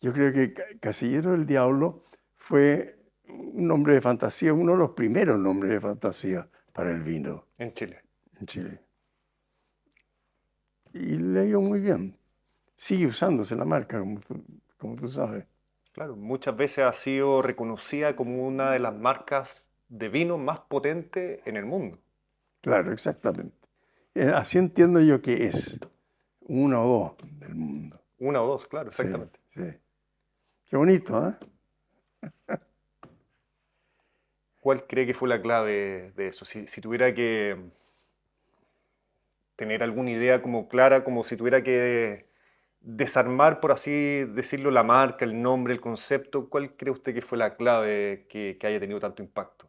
yo creo que Casillero del Diablo fue un nombre de fantasía, uno de los primeros nombres de fantasía para el vino En Chile. en Chile. Y le ha ido muy bien. Sigue usándose la marca, como tú sabes. Claro, muchas veces ha sido reconocida como una de las marcas de vino más potentes en el mundo. Claro, exactamente. Así entiendo yo que es uno o dos del mundo. Una o dos, claro, Sí, exactamente. sí. Qué bonito, ¿eh? ¿Cuál cree que fue la clave de eso? Si tuviera que tener alguna idea como clara, como si tuviera que desarmar, por así decirlo, la marca, el nombre, el concepto, ¿cuál cree usted que fue la clave que haya tenido tanto impacto?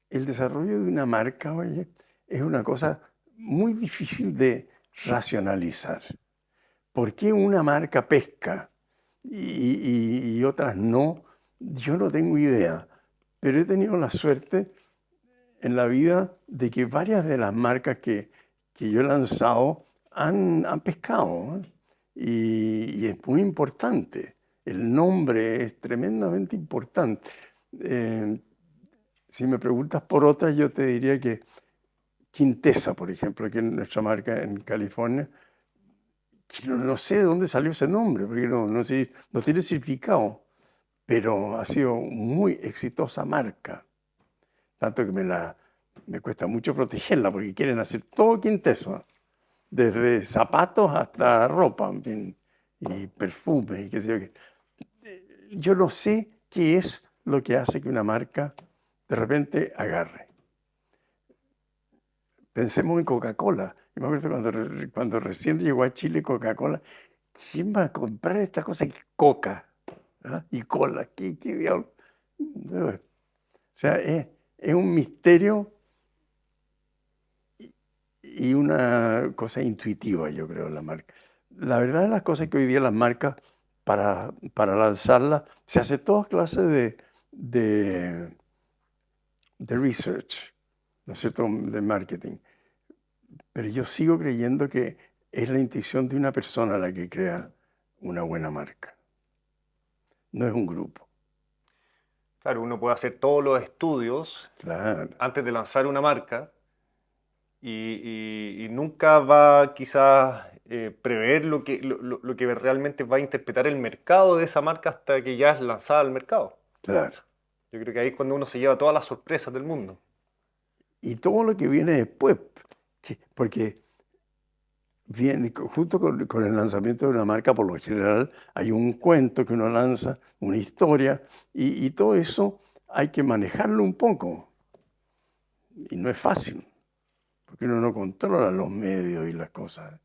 El desarrollo de una marca, oye, es una cosa muy difícil de racionalizar. ¿Por qué una marca pesca y otras no? Yo no tengo idea, pero he tenido la suerte en la vida de que varias de las marcas que yo he lanzado han pescado, ¿eh? Y es muy importante. El nombre es tremendamente importante. Eh, si me preguntas por otras, yo te diría que Quintesa, por ejemplo, que es nuestra marca en California, que no sé de dónde salió ese nombre, porque no tiene significado, pero ha sido muy exitosa marca. Tanto que me cuesta mucho protegerla, porque quieren hacer todo Quintesa, desde zapatos hasta ropa, en fin, y perfumes y qué sé yo. Yo no sé qué es lo que hace que una marca de repente agarre. Pensemos en Coca-Cola. Yo me acuerdo cuando recién llegó a Chile Coca-Cola, ¿quién va a comprar esta cosa que es Coca? ¿Ah? Y cola, ¿qué diablo? No, o sea, es un misterio y una cosa intuitiva, yo creo, la marca. La verdad de las cosas es que hoy día las marcas, para lanzarlas, se hace todas clases de, de research, ¿no es cierto?, de marketing. Pero yo sigo creyendo que es la intuición de una persona la que crea una buena marca. No es un grupo. Claro, uno puede hacer todos los estudios Claro, antes de lanzar una marca y nunca va quizás prever lo que realmente va a interpretar el mercado de esa marca hasta que ya es lanzada al mercado. claro, Yo creo que ahí es cuando uno se lleva todas las sorpresas del mundo. Y todo lo que viene después, porque viene junto con el lanzamiento de una marca, por lo general hay un cuento que uno lanza, una historia, y todo eso hay que manejarlo un poco. Y no es fácil, porque uno no controla los medios y las cosas.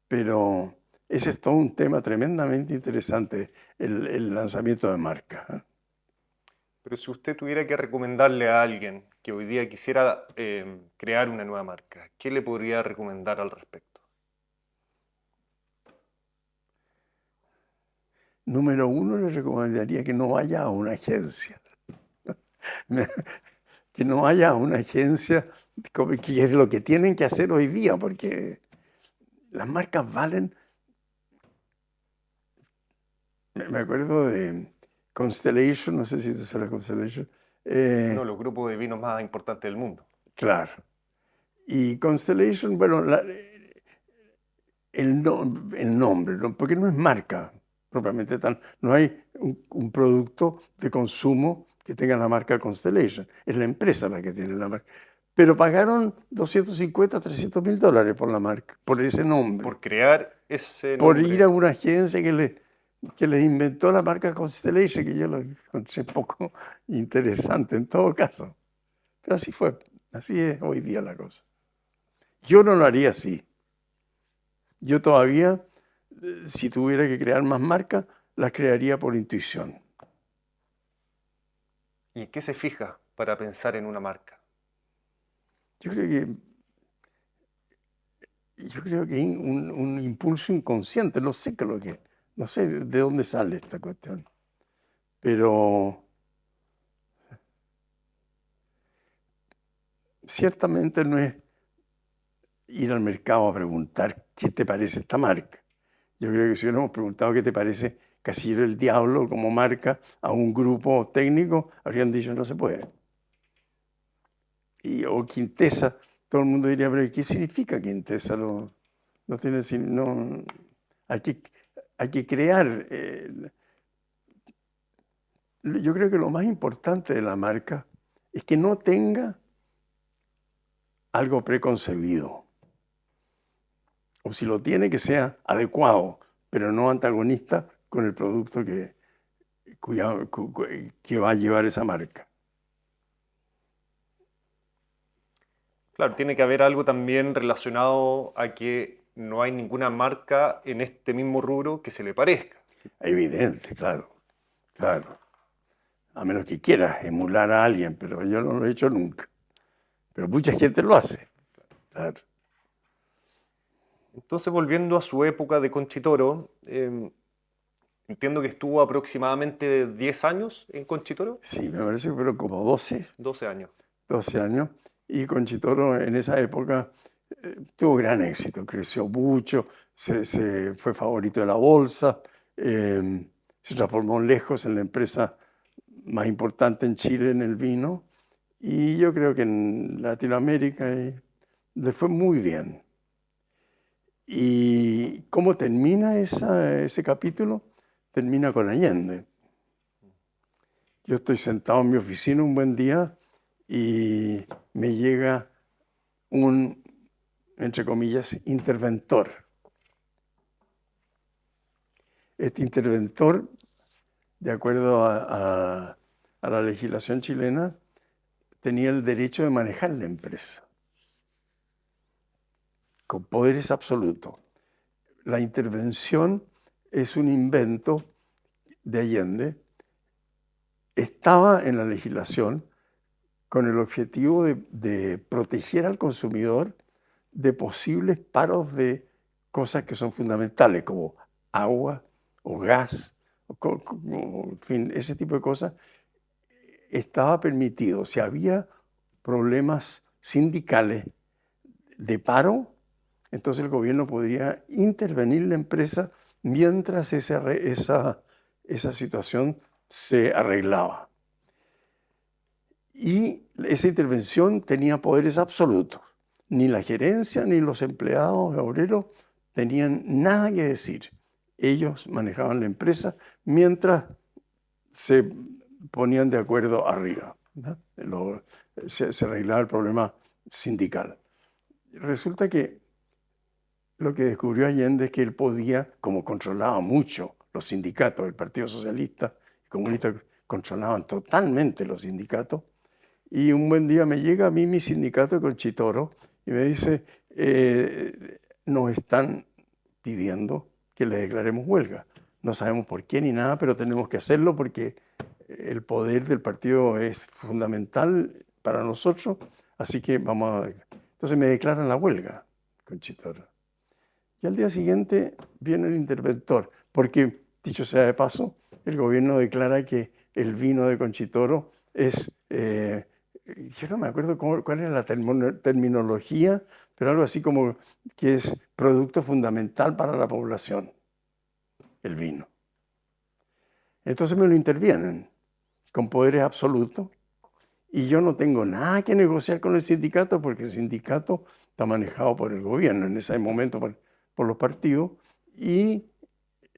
Pero ese es todo un tema tremendamente interesante, el lanzamiento de marca, ¿eh? Pero si usted tuviera que recomendarle a alguien que hoy día quisiera crear una nueva marca, ¿qué le podría recomendar al respecto? Número uno, le recomendaría que no vaya a una agencia. Que no haya una agencia, que es lo que tienen que hacer hoy día, porque las marcas valen. Me acuerdo de Constellation, no sé si te suena Constellation. Uno de los grupos de vinos más importantes del mundo. Claro. Y Constellation, bueno, el nombre, ¿no? Porque no es marca propiamente tal. No hay un producto de consumo que tenga la marca Constellation. Es la empresa la que tiene la marca. Pero pagaron 250, $300,000 por la marca, por ese nombre. Por crear ese Por nombre. ir a una agencia que les inventó la marca Constellation, que yo lo encontré poco interesante en todo caso. Pero así fue, así es hoy día la cosa. Yo no lo haría así. Yo todavía, si tuviera que crear más marcas, las crearía por intuición. ¿Y en qué se fija para pensar en una marca? Yo creo que hay un impulso inconsciente, no sé qué es lo que es, no sé de dónde sale esta cuestión, pero ciertamente no es ir al mercado a preguntar qué te parece esta marca. Yo creo que si hubiéramos preguntado qué te parece Casillero del Diablo como marca a un grupo técnico, habrían dicho no se puede. O Quintesa, todo el mundo diría, pero ¿qué significa Quintesa? No tiene, no, hay que crear. Yo creo que lo más importante de la marca es que no tenga algo preconcebido. O si lo tiene, que sea adecuado, pero no antagonista con el producto que va a llevar esa marca. Claro, tiene que haber algo también relacionado a que no hay ninguna marca en este mismo rubro que se le parezca. Evidente, claro, claro. A menos que quieras emular a alguien, pero yo no lo he hecho nunca. Pero mucha gente lo hace, claro. Entonces, volviendo a su época de Conchitoro, entiendo que estuvo aproximadamente 10 años en Conchitoro. Sí, me parece que fueron como 12 años. 12 años. Y Conchitoro en esa época tuvo gran éxito, creció mucho, se fue favorito de la bolsa, se transformó lejos en la empresa más importante en Chile en el vino. Y yo creo que en Latinoamérica le fue muy bien. ¿Y cómo termina ese capítulo? Termina con Allende. Yo estoy sentado en mi oficina un buen día y me llega un, entre comillas, interventor. Este interventor, de acuerdo a la legislación chilena, tenía el derecho de manejar la empresa, con poderes absolutos. La intervención es un invento de Allende. Estaba en la legislación con el objetivo de proteger al consumidor de posibles paros de cosas que son fundamentales, como agua o gas, en fin, ese tipo de cosas. Estaba permitido. Si había problemas sindicales de paro, entonces el gobierno podría intervenir la empresa mientras esa situación se arreglaba. Y esa intervención tenía poderes absolutos. Ni la gerencia ni los empleados obreros tenían nada que decir. Ellos manejaban la empresa mientras se ponían de acuerdo arriba, ¿no? Se arreglaba el problema sindical. Resulta que lo que descubrió Allende es que él podía, como controlaba mucho los sindicatos, el Partido Socialista y Comunista controlaban totalmente los sindicatos, y un buen día me llega a mí mi sindicato de Conchitoro y me dice, nos están pidiendo que le declaremos huelga. No sabemos por qué ni nada, pero tenemos que hacerlo porque el poder del partido es fundamental para nosotros, así que vamos a... Entonces me declaran la huelga, Conchitoro. Y al día siguiente viene el interventor, porque, dicho sea de paso, el gobierno declara que el vino de Conchitoro es, yo no me acuerdo cuál era la terminología, pero algo así como que es producto fundamental para la población, el vino. Entonces me lo intervienen con poderes absolutos y yo no tengo nada que negociar con el sindicato porque el sindicato está manejado por el gobierno en ese momento, por los partidos, y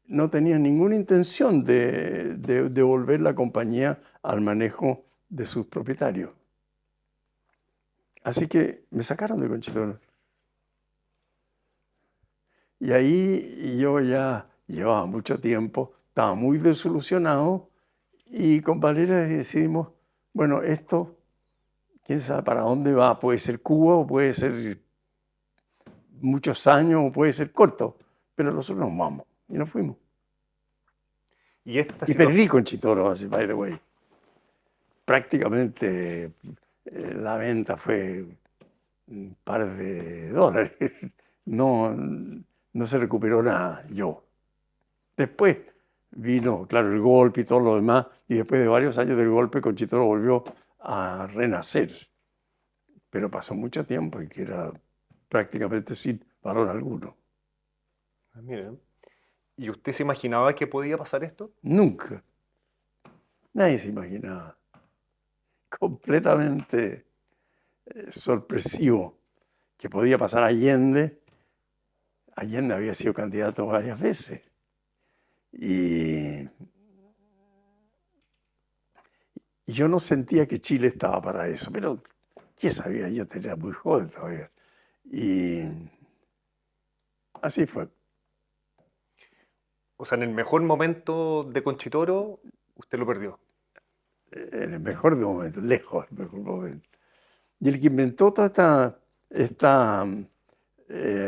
no tenía ninguna intención de devolver la compañía al manejo de sus propietarios. Así que me sacaron de Conchitoro. Y ahí yo ya llevaba mucho tiempo, estaba muy desilusionado, y con Valeria decidimos, bueno, esto, quién sabe para dónde va, puede ser Cuba o puede ser muchos años o puede ser corto, pero nosotros nos vamos y nos fuimos. Y esta Y perdí Conchitoro, así, by the way. Prácticamente la venta fue un par de dólares. No, no se recuperó nada, yo. Después vino, claro, el golpe y todo lo demás, y después de varios años del golpe, Conchitoro volvió a renacer. Pero pasó mucho tiempo y que era prácticamente sin valor alguno. Miren. ¿Y usted se imaginaba que podía pasar esto? Nunca. Nadie se imaginaba. Completamente sorpresivo que podía pasar Allende. Allende había sido candidato varias veces. Y yo no sentía que Chile estaba para eso, pero ¿qué sabía? Yo tenía muy joven todavía. Y así fue. O sea, en el mejor momento de Conchitoro, usted lo perdió. En el mejor de momentos, lejos del mejor momento. Y el que inventó toda esta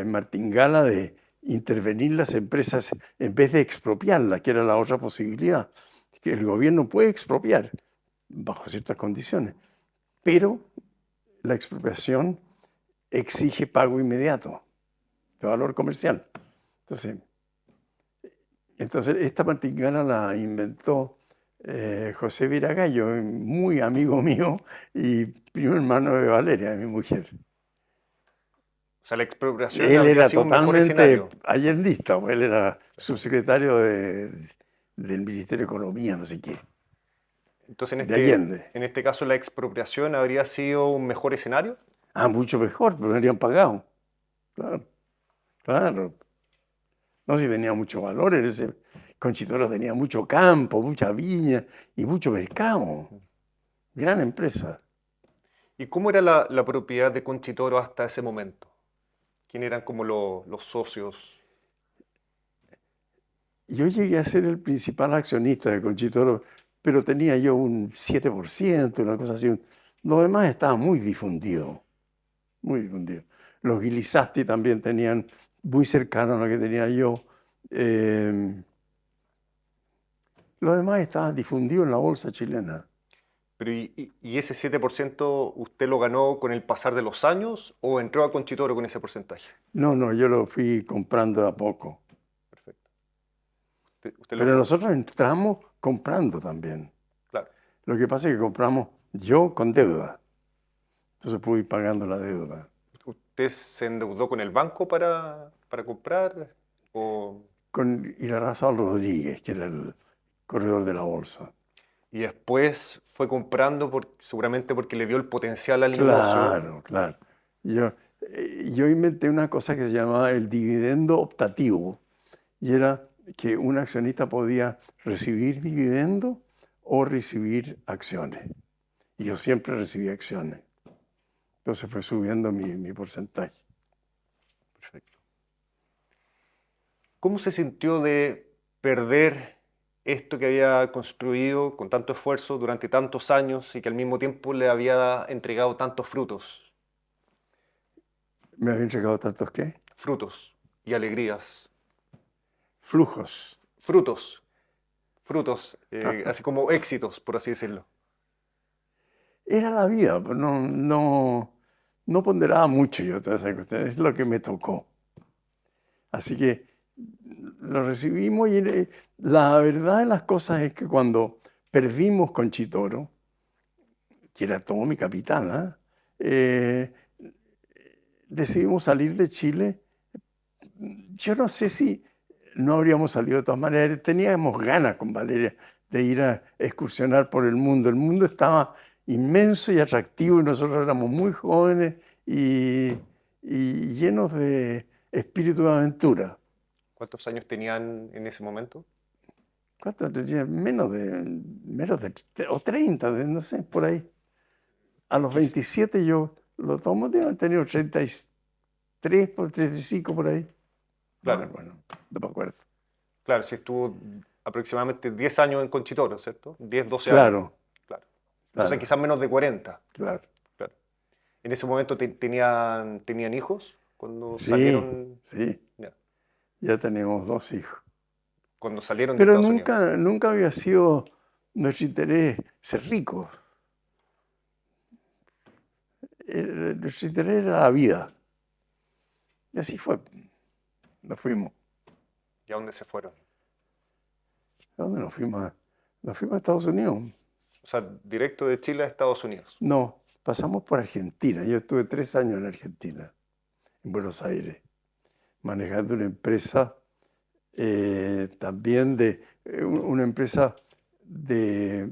martingala de intervenir las empresas en vez de expropiarlas, que era la otra posibilidad, que el gobierno puede expropiar bajo ciertas condiciones, pero la expropiación exige pago inmediato de valor comercial. Entonces esta martingala la inventó José Viragallo, muy amigo mío y primo hermano de Valeria, de mi mujer. O sea, la expropiación Él habría era sido un mejor totalmente escenario. allendista, él era subsecretario del Ministerio de Economía, no sé qué, Entonces, de Allende. en este caso, la expropiación habría sido un mejor escenario. Ah, mucho mejor, pero me habrían pagado. Claro, claro. No, si tenía mucho valor, ese Conchitoro tenía mucho campo, mucha viña y mucho mercado. Gran empresa. ¿Y cómo era la propiedad de Conchitoro hasta ese momento? ¿Quién eran como los socios? Yo llegué a ser el principal accionista de Conchitoro, pero tenía yo un 7%, una cosa así. Lo demás estaba muy difundido, muy difundido. Los Guilizasti también tenían muy cercano a lo que tenía yo. Lo demás estaba difundido en la bolsa chilena. Pero ¿y ese 7% usted lo ganó con el pasar de los años o entró a Conchitoro con ese porcentaje? No, yo lo fui comprando de a poco. Perfecto. Usted Pero nosotros entramos comprando también. Claro. Lo que pasa es que compramos yo con deuda. Entonces pude ir pagando la deuda. ¿Usted se endeudó con el banco para comprar? ¿O... Con Irarrázaval Rodríguez, que era el corredor de la bolsa. Y después fue comprando seguramente porque le vio el potencial al negocio? Claro, claro. Yo inventé una cosa que se llamaba el dividendo optativo. Y era que un accionista podía recibir dividendo o recibir acciones. Y yo siempre recibí acciones. Entonces fue subiendo mi porcentaje. Perfecto. ¿Cómo se sintió de perder esto que había construido con tanto esfuerzo durante tantos años y que al mismo tiempo le había entregado tantos frutos? ¿Me habían entregado tantos qué? Frutos y alegrías. Flujos. Frutos, frutos, así como éxitos, por así decirlo. Era la vida, pues no ponderaba mucho yo todas esas cuestiones, es lo que me tocó. Así que lo recibimos y la verdad de las cosas es que cuando perdimos Conchitoro, que era todo mi capital, ¿ah? Decidimos salir de Chile. Yo no sé si no habríamos salido de todas maneras. Teníamos ganas con Valeria de ir a excursionar por el mundo. El mundo estaba inmenso y atractivo y nosotros éramos muy jóvenes y llenos de espíritu de aventura. ¿Cuántos años tenían en ese momento? ¿Cuánto tenía? Menos de o 30, no sé, por ahí. A los 27 yo lo tomo, debo haber tenido 33, por 35 por ahí. Claro. Bueno, no me acuerdo. Claro, sí estuvo aproximadamente 10 años en Conchitoro, ¿cierto? 10, 12 años. Claro, Claro. Entonces claro, quizás menos de 40. claro. Claro. ¿En ese momento tenían hijos cuando Sí, salieron? sí, Ya. ya teníamos 2 hijos. Cuando salieron de Pero Estados Unidos. nunca había sido nuestro interés ser ricos. Nuestro interés era la vida. Y así fue. Nos fuimos. ¿Y a dónde se fueron? ¿A dónde nos fuimos? Nos fuimos a Estados Unidos. O sea, directo de Chile a Estados Unidos. No, pasamos por Argentina. Yo estuve 3 años en Argentina, en Buenos Aires, manejando una empresa también una empresa de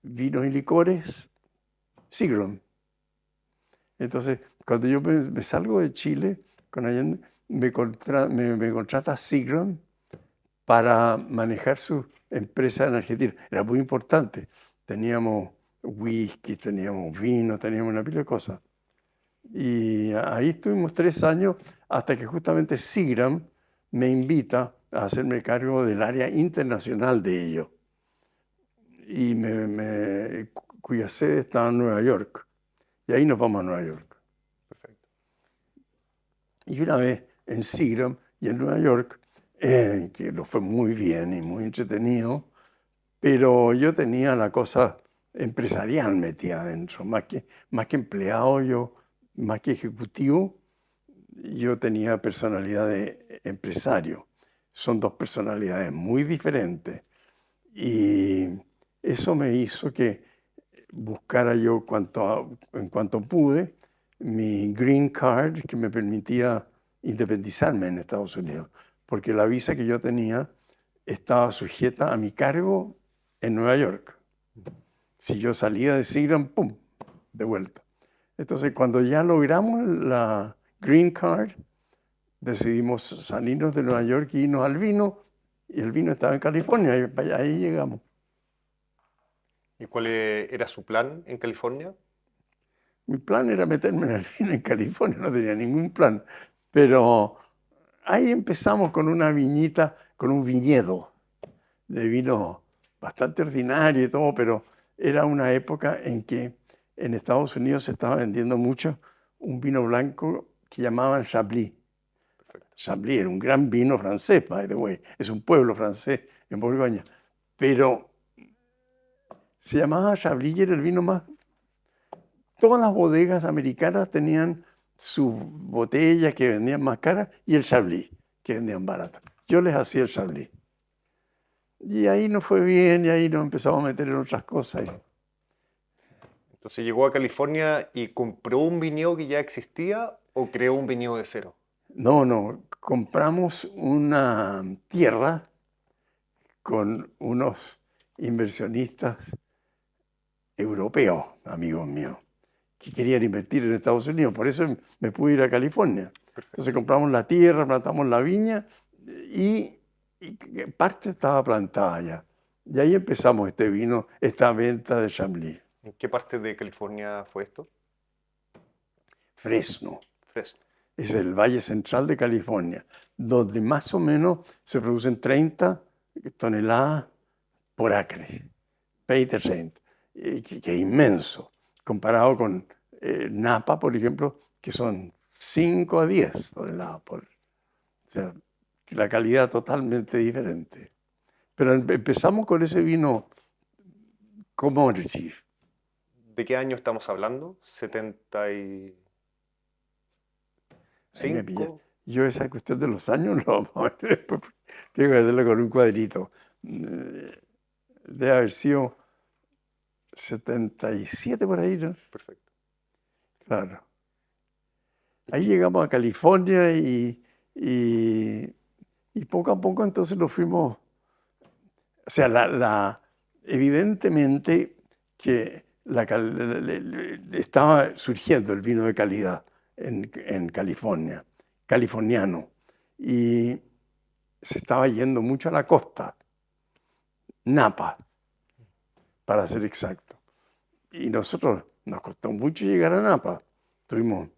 vinos y licores, Seagram. Entonces, cuando yo me salgo de Chile con Allende, me contrata Seagram para manejar su empresa en Argentina. Era muy importante. Teníamos whisky, teníamos vino, teníamos una pila de cosas. Y ahí estuvimos 3 años hasta que justamente Seagram me invita a hacerme cargo del área internacional de ello. Y cuya sede estaba en Nueva York. Y ahí nos vamos a Nueva York. Perfecto. Y una vez en Seagram y en Nueva York, que lo fue muy bien y muy entretenido, pero yo tenía la cosa empresarial metida adentro, más que empleado, más que ejecutivo, yo tenía personalidad de empresario. Son 2 personalidades muy diferentes. Y eso me hizo que buscara yo en cuanto pude mi green card que me permitía independizarme en Estados Unidos, porque la visa que yo tenía estaba sujeta a mi cargo en Nueva York. Si yo salía de Seagram, ¡pum!, de vuelta. Entonces, cuando ya logramos la green card, decidimos salirnos de Nueva York y irnos al vino, y el vino estaba en California, ahí llegamos. ¿Y cuál era su plan en California? Mi plan era meterme en el vino en California, no tenía ningún plan, pero ahí empezamos con una viñita, con un viñedo de vino bastante ordinario y todo, pero era una época en que en Estados Unidos se estaba vendiendo mucho un vino blanco que llamaban Chablis. Perfecto. Chablis era un gran vino francés, by the way. Es un pueblo francés en Borgoña. Pero se llamaba Chablis y era el vino más... Todas las bodegas americanas tenían sus botellas que vendían más caras y el Chablis, que vendían baratas. Yo les hacía el Chablis. Y ahí nos fue bien y ahí nos empezamos a meter en otras cosas. Entonces llegó a California y compró un viñedo que ya existía o creó un viñedo de cero. No, compramos una tierra con unos inversionistas europeos, amigos míos, que querían invertir en Estados Unidos. Por eso me pude ir a California. Entonces compramos la tierra, plantamos la viña y parte estaba plantada ya. Y ahí empezamos este vino, esta venta de Chablis. ¿En qué parte de California fue esto? Fresno. Fresno. Es el Valle Central de California, donde más o menos se producen 30 toneladas por acre. 20-30, que es inmenso, comparado con Napa, por ejemplo, que son 5 a 10 toneladas por. O sea, la calidad totalmente diferente. Pero empezamos con ese vino commodity. ¿De qué año estamos hablando? ¿75? Ahí me pilla. Yo esa cuestión de los años no vamos a ver después, tengo que hacerlo con un cuadrito. Debe haber sido 77 por ahí, ¿no? Perfecto. Claro. Ahí llegamos a California y poco a poco entonces nos fuimos. O sea, evidentemente que estaba surgiendo el vino de calidad en California, californiano, y se estaba yendo mucho a la costa, Napa, para ser exacto. Y nosotros nos costó mucho llegar a Napa. Tuvimos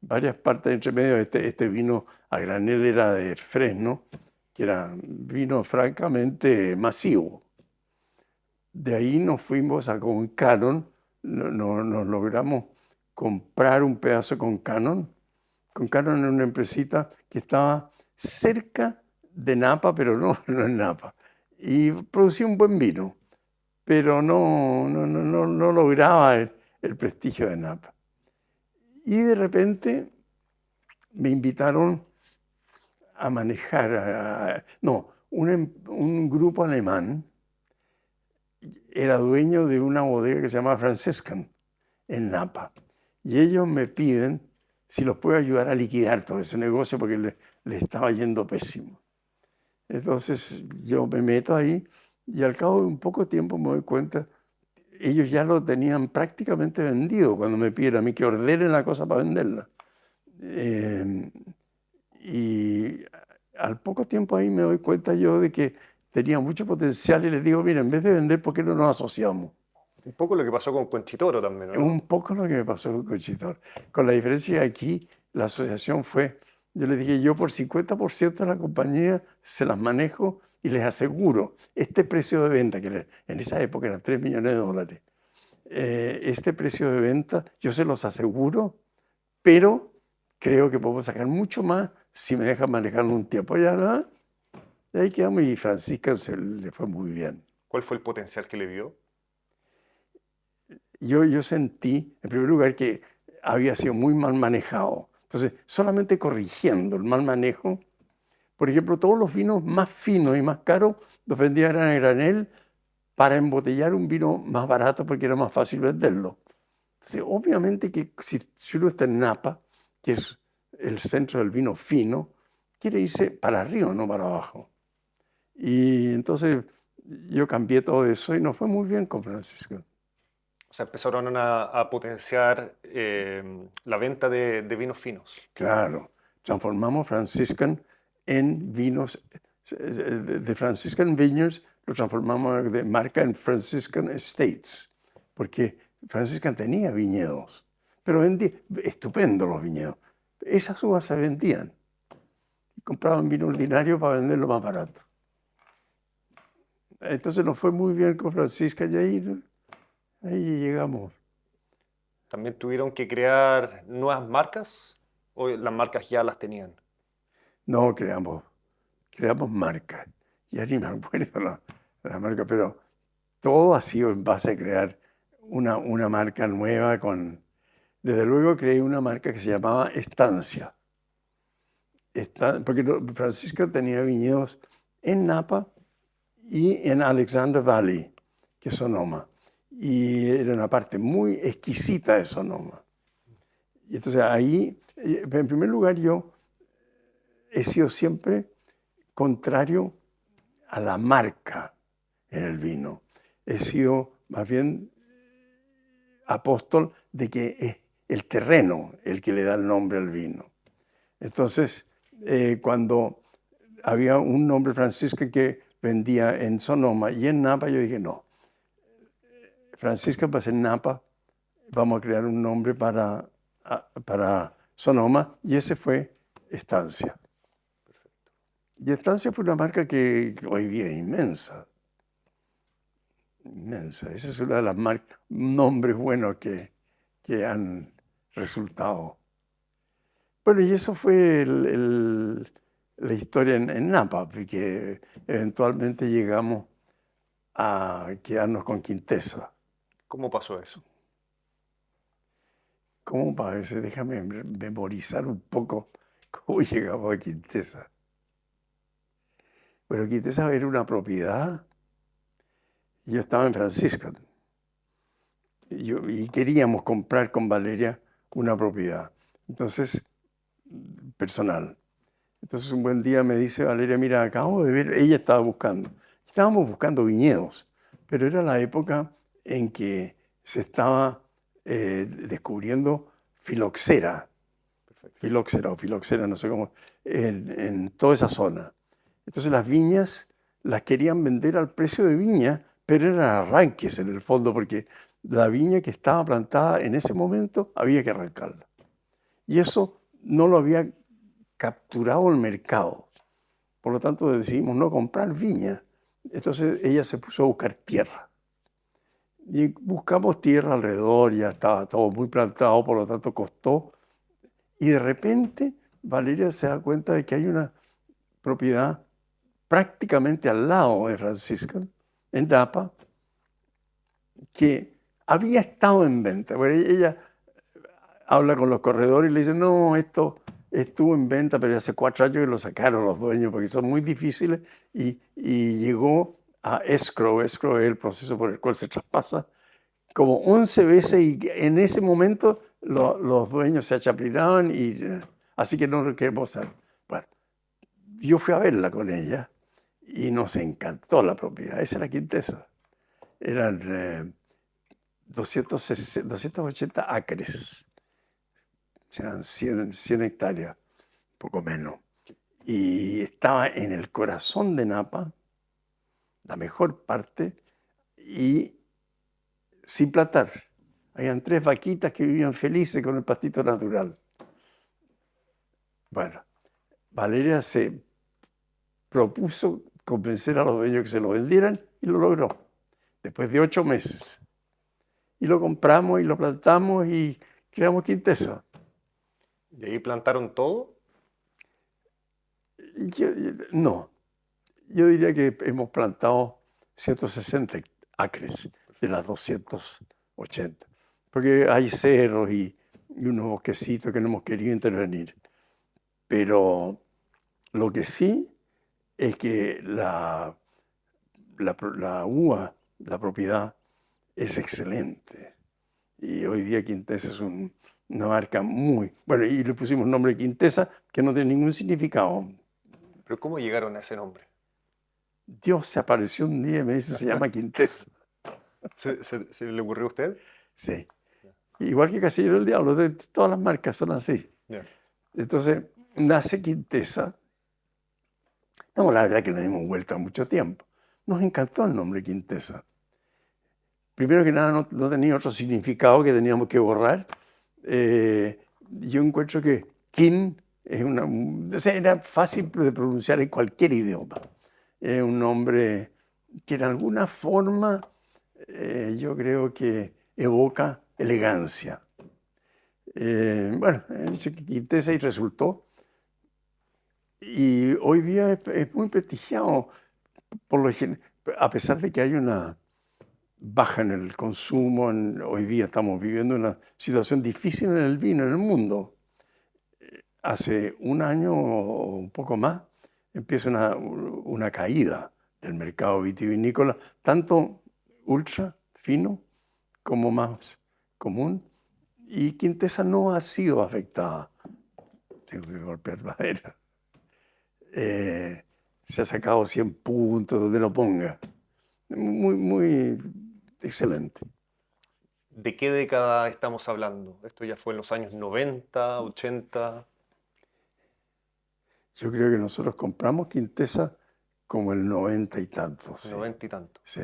varias partes entre medio. Este vino a granel era de Fresno, que era vino francamente masivo. De ahí nos fuimos a Concanon, nos logramos comprar un pedazo de Concanon. Concanon era una empresita que estaba cerca de Napa, pero no en Napa. Y producía un buen vino, pero no lograba el prestigio de Napa. Y de repente me invitaron a manejar, un grupo alemán era dueño de una bodega que se llama Franciscan en Napa. Y ellos me piden si los puedo ayudar a liquidar todo ese negocio porque le estaba yendo pésimo. Entonces yo me meto ahí y al cabo de un poco tiempo me doy cuenta, ellos ya lo tenían prácticamente vendido cuando me piden a mí que ordenen la cosa para venderla. Y al poco tiempo ahí me doy cuenta yo de que tenía mucho potencial y les digo, mira, en vez de vender, ¿por qué no nos asociamos? Un poco lo que pasó con Conchitoro también, ¿no? Un poco lo que me pasó con Conchitoro. Con la diferencia que aquí la asociación fue, yo les dije, yo por 50% de la compañía se las manejo y les aseguro este precio de venta, que en esa época eran $3 millones, este precio de venta yo se los aseguro, pero creo que podemos sacar mucho más si me dejan manejarlo un tiempo. Ya, ¿no? Y ahí quedamos y Francisca le fue muy bien. ¿Cuál fue el potencial que le vio? Yo sentí, en primer lugar, que había sido muy mal manejado. Entonces, solamente corrigiendo el mal manejo, por ejemplo, todos los vinos más finos y más caros los vendían a granel para embotellar un vino más barato porque era más fácil venderlo. Entonces, obviamente que si uno está en Napa, que es el centro del vino fino, quiere irse para arriba, no para abajo. Y entonces yo cambié todo eso y nos fue muy bien con Francisco. O sea, empezaron a potenciar la venta de vinos finos. Claro, transformamos Franciscan en vinos, de Franciscan Vineyards, lo transformamos de marca en Franciscan Estates, porque Franciscan tenía viñedos, pero vendía estupendo los viñedos. Esas uvas se vendían y compraban vino ordinario para venderlo más barato. Entonces nos fue muy bien con Franciscan y ahí llegamos. ¿También tuvieron que crear nuevas marcas o las marcas ya las tenían? No, creamos marcas. Ya ni me acuerdo la marca, pero todo ha sido en base a crear una marca nueva Desde luego creé una marca que se llamaba Estancia. Porque Francisco tenía viñedos en Napa y en Alexander Valley, que es Sonoma. Y era una parte muy exquisita de Sonoma. Y entonces ahí, en primer lugar, yo he sido siempre contrario a la marca en el vino. He sido más bien apóstol de que es el terreno el que le da el nombre al vino. Entonces, cuando había un nombre Francisco que vendía en Sonoma y en Napa, yo dije, no, Francisca va a ser Napa, vamos a crear un nombre para Sonoma, y ese fue Estancia. Y Estancia fue una marca que hoy día es inmensa. Inmensa. Esa es una de las nombres buenos que han resultado. Bueno, y eso fue la historia en Napa, porque eventualmente llegamos a quedarnos con Quintesa. ¿Cómo pasó eso? ¿Cómo parece? Déjame memorizar un poco cómo llegamos a Quintesa. Bueno, Quintesa era una propiedad. Yo estaba en Francisco y queríamos comprar con Valeria una propiedad. Entonces, personal. Entonces un buen día me dice Valeria, mira, acabo de ver, ella estaba buscando. Estábamos buscando viñedos, pero era la época en que se estaba descubriendo filoxera, filoxera o filoxera, no sé cómo, en toda esa zona. Entonces las viñas las querían vender al precio de viña, pero eran arranques en el fondo, porque la viña que estaba plantada en ese momento había que arrancarla. Y eso no lo había capturado el mercado. Por lo tanto decidimos no comprar viña. Entonces ella se puso a buscar tierra. Y buscamos tierra alrededor, ya estaba todo muy plantado, por lo tanto costó. Y de repente Valeria se da cuenta de que hay una propiedad prácticamente al lado de Francisco, en Napa, que había estado en venta. Bueno, ella habla con los corredores y le dice, no, esto estuvo en venta, pero hace 4 años que lo sacaron los dueños porque son muy difíciles, y llegó a escrow. Escrow es el proceso por el cual se traspasa como 11 veces, y en ese momento los dueños se achaplinaban, y así que no lo queremos hacer. Bueno, yo fui a verla con ella y nos encantó la propiedad. Esa era Quintesa. Eran 280 acres. Sean 100 hectáreas, poco menos. Y estaba en el corazón de Napa, la mejor parte, y sin plantar. Habían 3 vaquitas que vivían felices con el pastito natural. Bueno, Valeria se propuso convencer a los dueños que se lo vendieran y lo logró, después de 8 meses. Y lo compramos y lo plantamos y creamos Quintesa. ¿Y ahí plantaron todo? No, yo diría que hemos plantado 160 acres de las 280, porque hay cerros y unos bosquecitos que no hemos querido intervenir. Pero lo que sí es que la uva, la propiedad, es excelente. Y hoy día Quintesa es una marca muy... Bueno, y le pusimos nombre Quintesa, que no tiene ningún significado. ¿Pero cómo llegaron a ese nombre? Dios se apareció un día y me dice, se llama Quintesa. ¿Se le ocurrió a usted? Sí. Igual que Casillero del Diablo, todas las marcas son así. Yeah. Entonces, nace Quintesa. No, la verdad que le dimos vuelta mucho tiempo. Nos encantó el nombre Quintesa. Primero que nada, no tenía otro significado que teníamos que borrar. Yo encuentro que Quin es o sea, era fácil de pronunciar en cualquier idioma. Es un nombre que en alguna forma yo creo que evoca elegancia. Bueno, he dicho que Quintesa y resultó. Y hoy día es muy prestigiado, a pesar de que hay una baja en el consumo. Hoy día estamos viviendo una situación difícil en el vino en el mundo. Hace un año o un poco más empieza una caída del mercado vitivinícola, tanto ultra fino como más común, y Quintesa no ha sido afectada. Tengo que golpear madera. Se ha sacado 100 puntos donde lo ponga. Muy, muy excelente. ¿De qué década estamos hablando? ¿Esto ya fue en los años 90, 80? Yo creo que nosotros compramos Quintesa como el 90 y tantos, sí. 90 y tanto. Sí.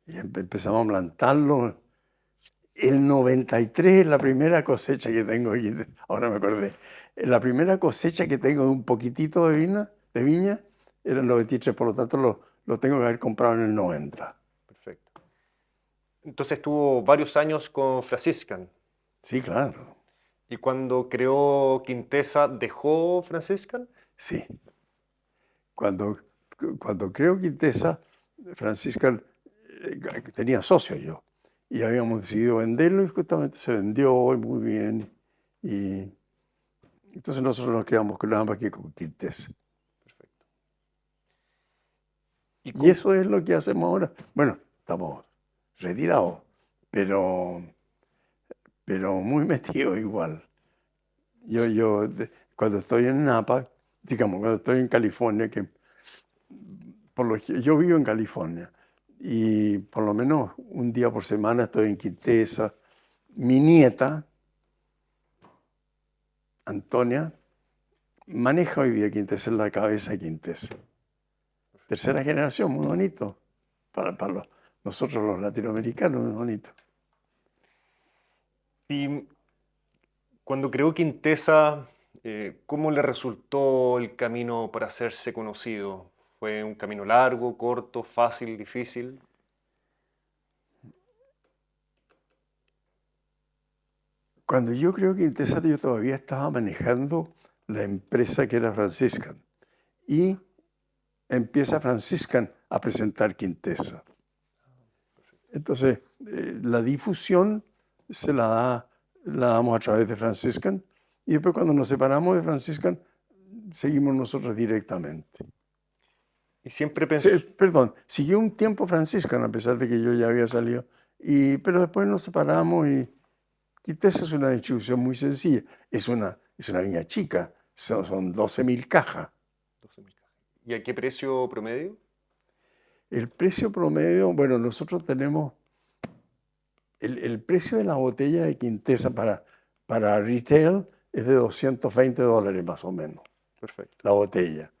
Y empezamos a plantarlo. El 93 es la primera cosecha que tengo aquí. Ahora me acordé. La primera cosecha que tengo de un poquitito de viña era el 93, por lo tanto lo tengo que haber comprado en el 90. Perfecto. Entonces estuvo varios años con Franciscan. Sí, claro. ¿Y cuando creó Quintesa, dejó Franciscan? Sí. Cuando creo Quintesa, Francisca tenía socio yo. Y habíamos decidido venderlo y justamente se vendió y muy bien. Y entonces nosotros nos quedamos con nada más que con Quintesa. Perfecto. Y eso es lo que hacemos ahora. Bueno, estamos retirados, pero muy metidos igual. Cuando estoy en Napa, digamos, cuando estoy en California, que yo vivo en California y por lo menos un día por semana estoy en Quintesa. Mi nieta, Antonia, maneja hoy día Quintesa, en la cabeza de Quintesa. Tercera generación, muy bonito. Para nosotros los latinoamericanos, muy bonito. Y cuando creó Quintesa, ¿cómo le resultó el camino para hacerse conocido? ¿Fue un camino largo, corto, fácil, difícil? Cuando yo creo Quintesa, yo todavía estaba manejando la empresa que era Franciscan. Y empieza Franciscan a presentar Quintesa. Entonces, la difusión la damos a través de Franciscan y después cuando nos separamos de Franciscan, seguimos nosotros directamente. Y siempre pensó... Perdón, siguió un tiempo Franciscan a pesar de que yo ya había salido, pero después nos separamos y Quintesa es una distribución muy sencilla. Es una viña chica, son 12.000 cajas. 12.000 cajas. ¿Y a qué precio promedio? El precio promedio, bueno, nosotros tenemos el precio de la botella de Quintesa para retail es de $220 más o menos, Perfecto. la botella.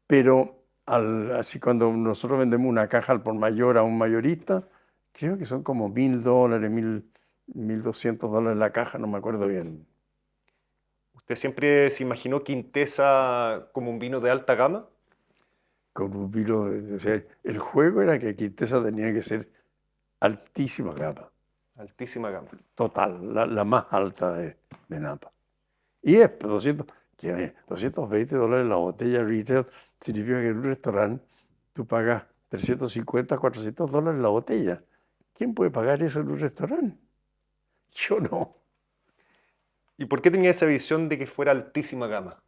Pero así cuando nosotros vendemos una caja al por mayor a un mayorista, creo que son como $1.000, $1.200 la caja, no me acuerdo bien. ¿Usted siempre se imaginó Quintesa como un vino de alta gama? Con un vino, o sea, el juego era que Quintesa tenía que ser altísima gama, Altísima gama. total, la más alta de Napa. Y es $220 la botella retail, significa que en un restaurante tú pagas $350, $400 la botella. ¿Quién puede pagar eso en un restaurante? Yo no. ¿Y por qué tenía esa visión de que fuera altísima gama?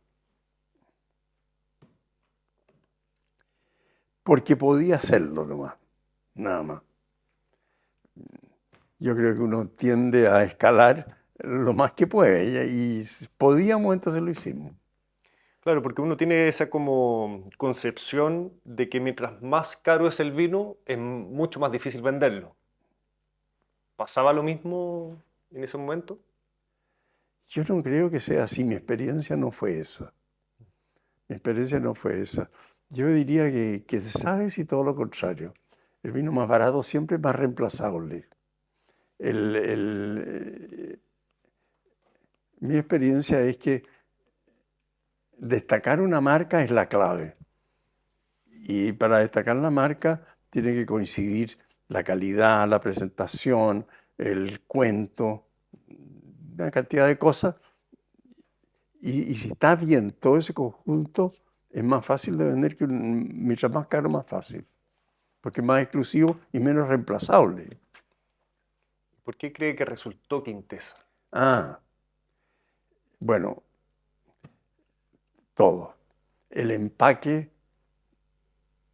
Porque podía hacerlo nomás, nada más. Yo creo que uno tiende a escalar lo más que puede y podíamos, entonces lo hicimos. Claro, porque uno tiene esa como concepción de que mientras más caro es el vino, es mucho más difícil venderlo. ¿Pasaba lo mismo en ese momento? Yo no creo que sea así, mi experiencia no fue esa. Mi experiencia no fue esa. Yo diría que sabes y todo lo contrario. El vino más barato siempre es más reemplazable. Mi experiencia es que destacar una marca es la clave. Y para destacar la marca tiene que coincidir la calidad, la presentación, el cuento, una cantidad de cosas. Y si está bien todo ese conjunto, es más fácil de vender mientras más caro, más fácil. Porque es más exclusivo y menos reemplazable. ¿Por qué cree que resultó Quintesa? Bueno, todo. El empaque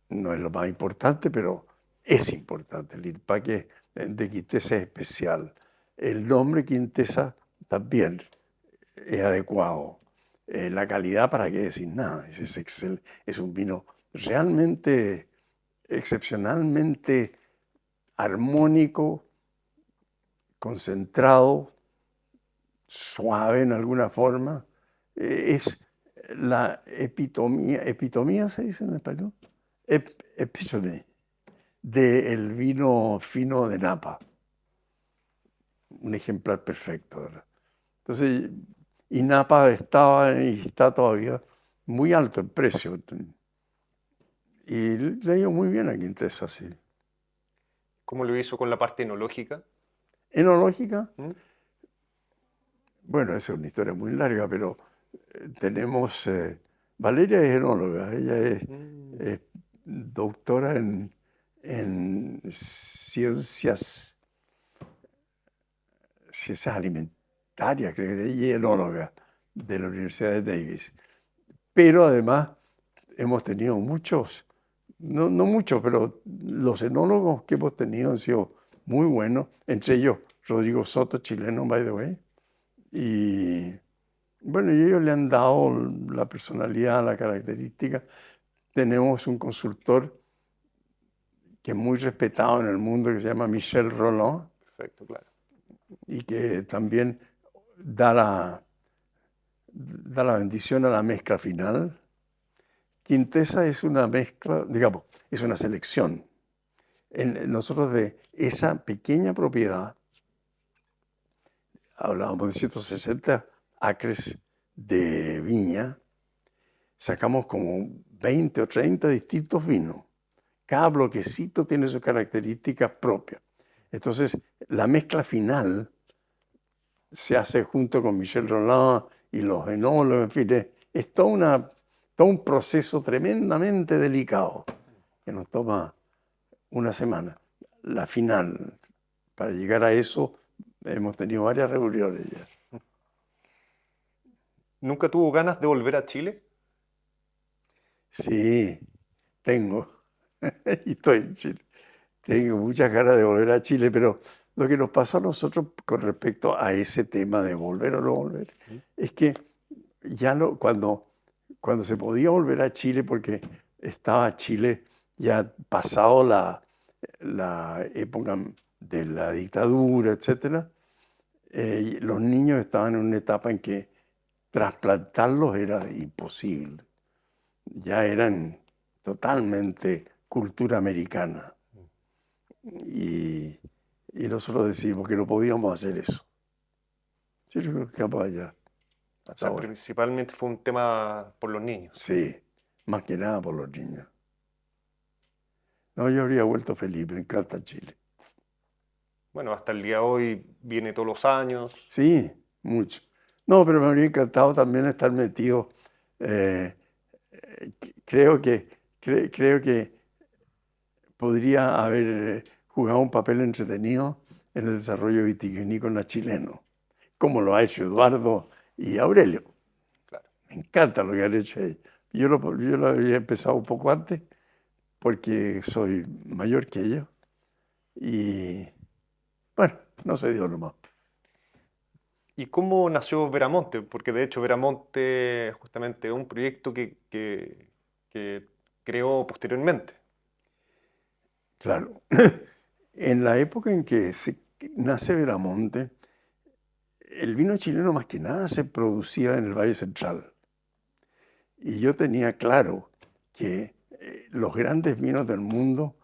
no es lo más importante, pero es importante. El empaque de Quintesa es especial. El nombre Quintesa también es adecuado. La calidad, ¿para qué decir nada? Es un vino realmente, excepcionalmente armónico, concentrado, suave en alguna forma. Es la epitomía se dice en español, Epítome del vino fino de Napa. Un ejemplar perfecto, ¿verdad? Entonces, y Napa estaba y está todavía muy alto el precio. Y le ha ido muy bien a Quintesa, sí. ¿Cómo lo hizo con la parte enológica? Enológica, ¿Mm? bueno, esa es una historia muy larga, pero tenemos... Valeria es enóloga, ella Mm, es doctora en ciencias alimentarias, creo que, y enóloga de la Universidad de Davis. Pero además hemos tenido muchos, no muchos, pero los enólogos que hemos tenido han sido muy buenos, entre ellos Rodrigo Soto, chileno, by the way. Y bueno, y ellos le han dado la personalidad, la característica. Tenemos un consultor que es muy respetado en el mundo, que se llama Michel Roland, perfecto, claro. y que también da la bendición a la mezcla final. Quintesa es una mezcla, digamos, es una selección. Nosotros de esa pequeña propiedad, hablábamos de 160 acres de viña, sacamos como 20 o 30 distintos vinos. Cada bloquecito tiene sus características propias. Entonces, la mezcla final se hace junto con Michel Roland y los enólogos, en fin, es todo un proceso tremendamente delicado que nos toma una semana. La final, para llegar a eso, hemos tenido varias reuniones ya. ¿Nunca tuvo ganas de volver a Chile? Sí, tengo, y estoy en Chile. Tengo muchas ganas de volver a Chile, pero lo que nos pasó a nosotros con respecto a ese tema de volver o no volver, ¿Mm? es que ya no, cuando se podía volver a Chile, porque estaba Chile ya pasado la época de la dictadura, etcétera, los niños estaban en una etapa en que trasplantarlos era imposible. Ya eran totalmente cultura americana. Y, y nosotros decimos que no podíamos hacer eso. Sí, yo creo que capaz ya, O hasta sea, ahora. principalmente fue un tema por los niños. Sí, más que nada por los niños. No, yo habría vuelto feliz, me encanta Chile. Bueno, hasta el día de hoy viene todos los años. Sí, mucho. No, pero me habría encantado también estar metido. eh, creo que podría haber jugado un papel entretenido en el desarrollo vitivinícola chileno, como lo ha hecho Eduardo y Aurelio. Claro. Me encanta lo que han hecho ellos. Yo lo había empezado un poco antes porque soy mayor que ellos y bueno, no se dio nomás. ¿Y cómo nació Veramonte? Porque de hecho Veramonte es justamente un proyecto que creó posteriormente. Claro, en la época en que nace Veramonte, el vino chileno más que nada se producía en el Valle Central. Y yo tenía claro que los grandes vinos del mundo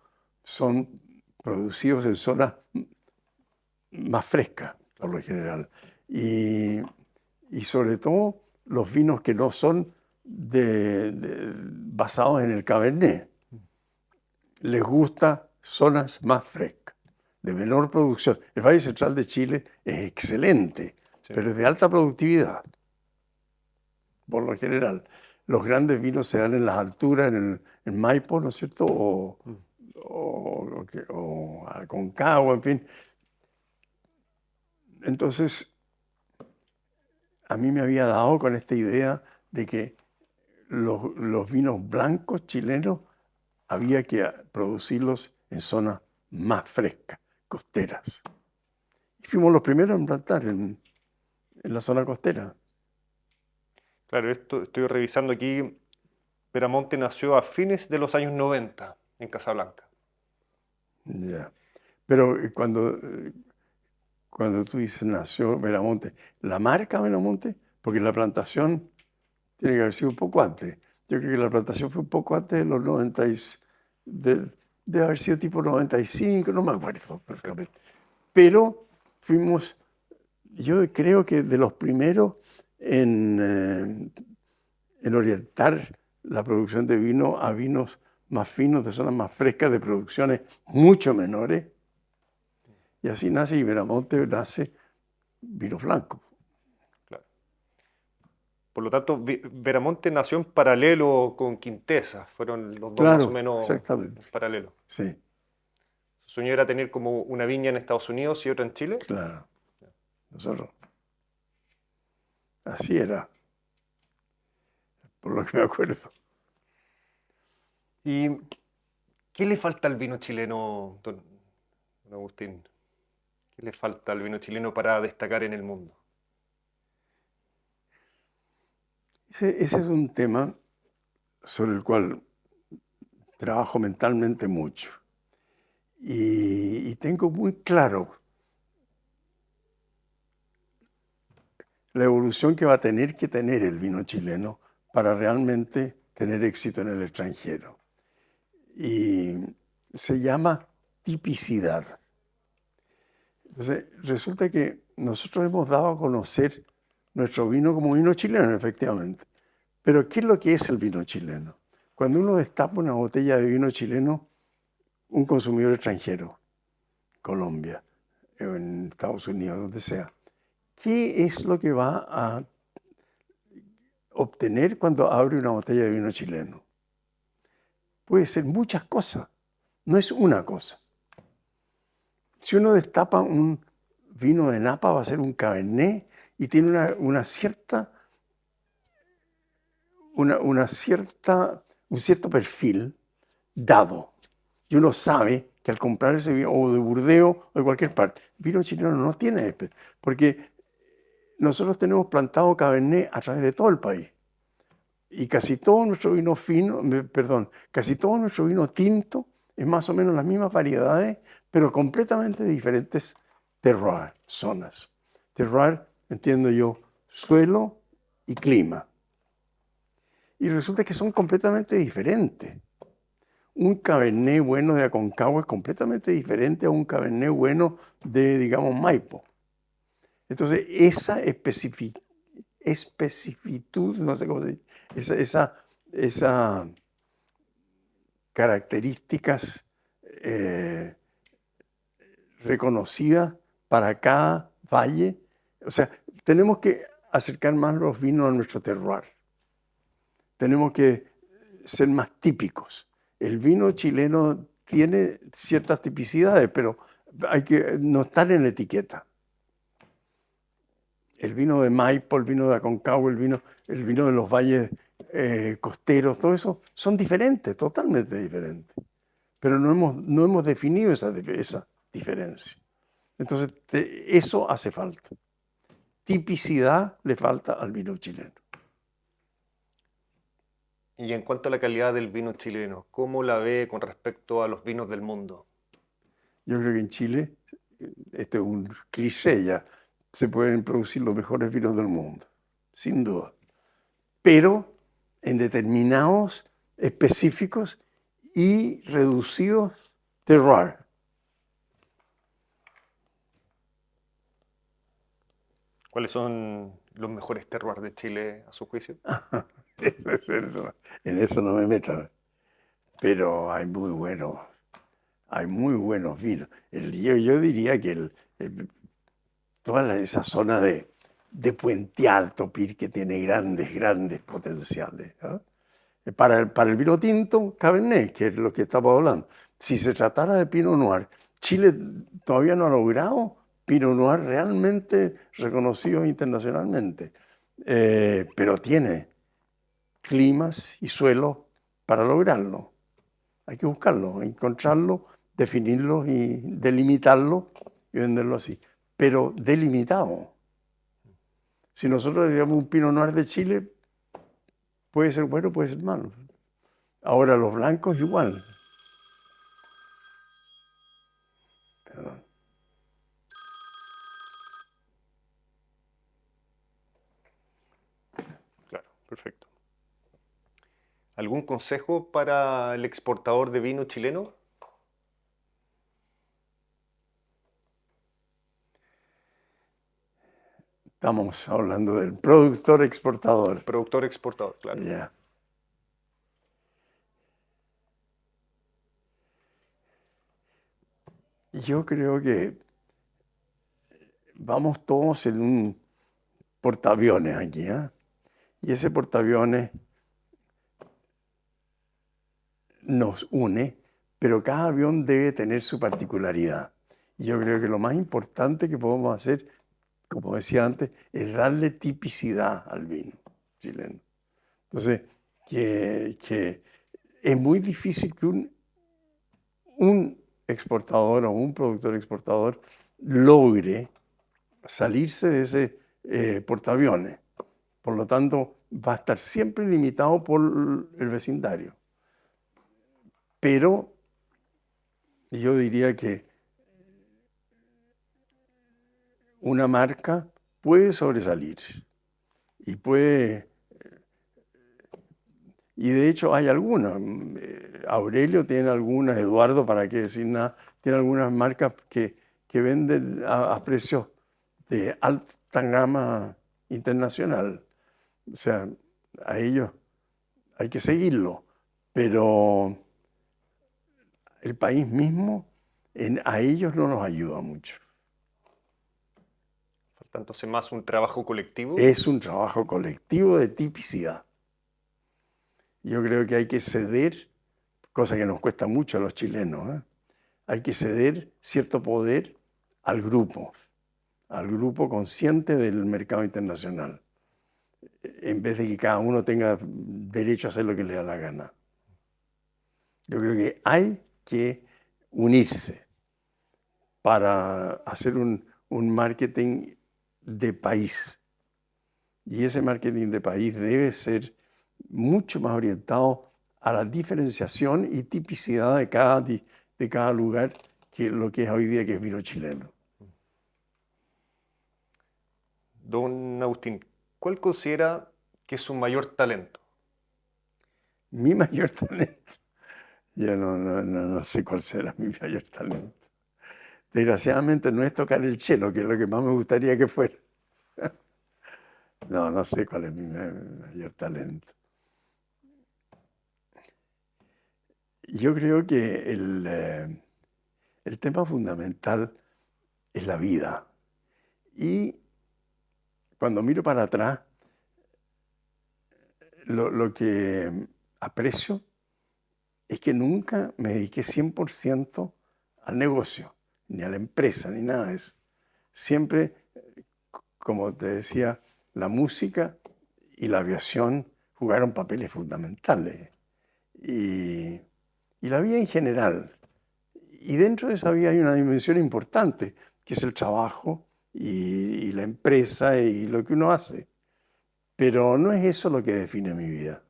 son producidos en zonas más frescas, por lo general. Y, y sobre todo los vinos que no son basados en el Cabernet. Les gusta zonas más frescas, de menor producción. El Valle Central de Chile es excelente, Sí. pero es de alta productividad, por lo general. Los grandes vinos se dan en las alturas, en Maipo, ¿no es cierto? Mm. O Aconcagua, en fin. Entonces, a mí me había dado con esta idea de que los vinos blancos chilenos había que producirlos en zonas más frescas, costeras. Y fuimos los primeros en plantar en la zona costera. Claro, esto estoy revisando aquí. Veramonte nació a fines de los años 90 en Casablanca. Ya. Pero cuando tú dices nació Veramonte, la marca Veramonte, porque la plantación tiene que haber sido un poco antes. Yo creo que la plantación fue un poco antes de los 90, de haber sido tipo 95, no me acuerdo perfectamente. Pero fuimos, yo creo que de los primeros en orientar la producción de vino a vinos más finos, de zonas más frescas, de producciones mucho menores. Y así nace Iberamonte, nace vino blanco. Claro. Por lo tanto, Veramonte nació en paralelo con Quintesa. Fueron los dos más o Claro, menos exactamente. en paralelo. Sí, Su sueño era tener como una viña en Estados Unidos y otra en Chile. claro. Nosotros, así era, por lo que me acuerdo. ¿Y qué le falta al vino chileno, don Agustín? ¿Qué le falta al vino chileno para destacar en el mundo? Ese es un tema sobre el cual trabajo mentalmente mucho. Y tengo muy claro la evolución que va a tener que tener el vino chileno para realmente tener éxito en el extranjero. Y se llama tipicidad. Entonces, resulta que nosotros hemos dado a conocer nuestro vino como vino chileno, efectivamente. Pero, ¿qué es lo que es el vino chileno? Cuando uno destapa una botella de vino chileno, un consumidor extranjero, Colombia, en Estados Unidos, donde sea, ¿qué es lo que va a obtener cuando abre una botella de vino chileno? Puede ser muchas cosas, no es una cosa. Si uno destapa un vino de Napa, va a ser un Cabernet y tiene un cierto perfil dado. Y uno sabe que al comprar ese vino, o de Burdeos o de cualquier parte, el vino chileno no tiene, porque nosotros tenemos plantado Cabernet a través de todo el país. Y casi todo nuestro vino fino, casi todo nuestro vino tinto es más o menos las mismas variedades, pero completamente diferentes terroirs, zonas. Terroir, entiendo yo, suelo y clima. Y resulta que son completamente diferentes. Un Cabernet bueno de Aconcagua es completamente diferente a un Cabernet bueno de, digamos, Maipo. Entonces, esa especificidad, no sé cómo se dice, esa características reconocidas para cada valle, o sea, tenemos que acercar más los vinos a nuestro terroir. Tenemos que ser más típicos. El vino chileno tiene ciertas tipicidades, pero hay que no estar en la etiqueta. El vino de Maipo, el vino de Aconcagua, el vino de los valles costeros, todo eso son diferentes, totalmente diferentes. Pero no hemos definido esa diferencia. Entonces, eso hace falta. Tipicidad le falta al vino chileno. Y en cuanto a la calidad del vino chileno, ¿cómo la ve con respecto a los vinos del mundo? Yo creo que en Chile, esto es un cliché ya, se pueden producir los mejores vinos del mundo, sin duda. Pero en determinados específicos y reducidos terroir. ¿Cuáles son los mejores terroirs de Chile a su juicio? En eso no me meto. Pero hay muy buenos vinos. Yo diría que toda esa zona de Puente Alto, Pirque, tiene grandes potenciales, ¿no? Para el vino tinto, Cabernet, que es lo que estamos hablando. Si se tratara de Pinot Noir, Chile todavía no ha logrado Pinot Noir realmente reconocido internacionalmente, pero tiene climas y suelos para lograrlo. Hay que buscarlo, encontrarlo, definirlo y delimitarlo y venderlo así. Pero delimitado. Si nosotros digamos un Pinot Noir de Chile, puede ser bueno, puede ser malo. Ahora los blancos igual. Perdón. Claro, perfecto. ¿Algún consejo para el exportador de vino chileno? Estamos hablando del productor exportador. Productor exportador, claro. Ya. Yo creo que vamos todos en un portaaviones aquí, ¿ah? Y ese portaaviones nos une, pero cada avión debe tener su particularidad. Y yo creo que lo más importante que podemos hacer, como decía antes, es darle tipicidad al vino chileno. Entonces, que es muy difícil que un exportador o un productor exportador logre salirse de ese portaaviones. Por lo tanto, va a estar siempre limitado por el vecindario. Pero yo diría que una marca puede sobresalir y puede, y de hecho hay algunas. Aurelio tiene algunas, Eduardo, para qué decir nada, tiene algunas marcas que venden a precios de alta gama internacional. O sea, a ellos hay que seguirlo, pero el país mismo a ellos no nos ayuda mucho. Por tanto, es más un trabajo colectivo. Es un trabajo colectivo de tipicidad. Yo creo que hay que ceder, cosa que nos cuesta mucho a los chilenos, ¿eh? Hay que ceder cierto poder al grupo consciente del mercado internacional, en vez de que cada uno tenga derecho a hacer lo que le da la gana. Yo creo que hay que unirse para hacer un marketing de país. Y ese marketing de país debe ser mucho más orientado a la diferenciación y tipicidad de cada lugar que lo que es hoy día, que es vino chileno. Don Agustín, ¿cuál considera que es su mayor talento? Mi mayor talento, yo no sé cuál será mi mayor talento. Desgraciadamente no es tocar el cello, que es lo que más me gustaría que fuera. No sé cuál es mi mayor talento. Yo creo que el tema fundamental es la vida. Y cuando miro para atrás, lo que aprecio es que nunca me dediqué 100% al negocio, ni a la empresa, ni nada de eso. Siempre, como te decía, la música y la aviación jugaron papeles fundamentales. Y la vida en general. Y dentro de esa vida hay una dimensión importante, que es el trabajo y la empresa y lo que uno hace. Pero no es eso lo que define mi vida.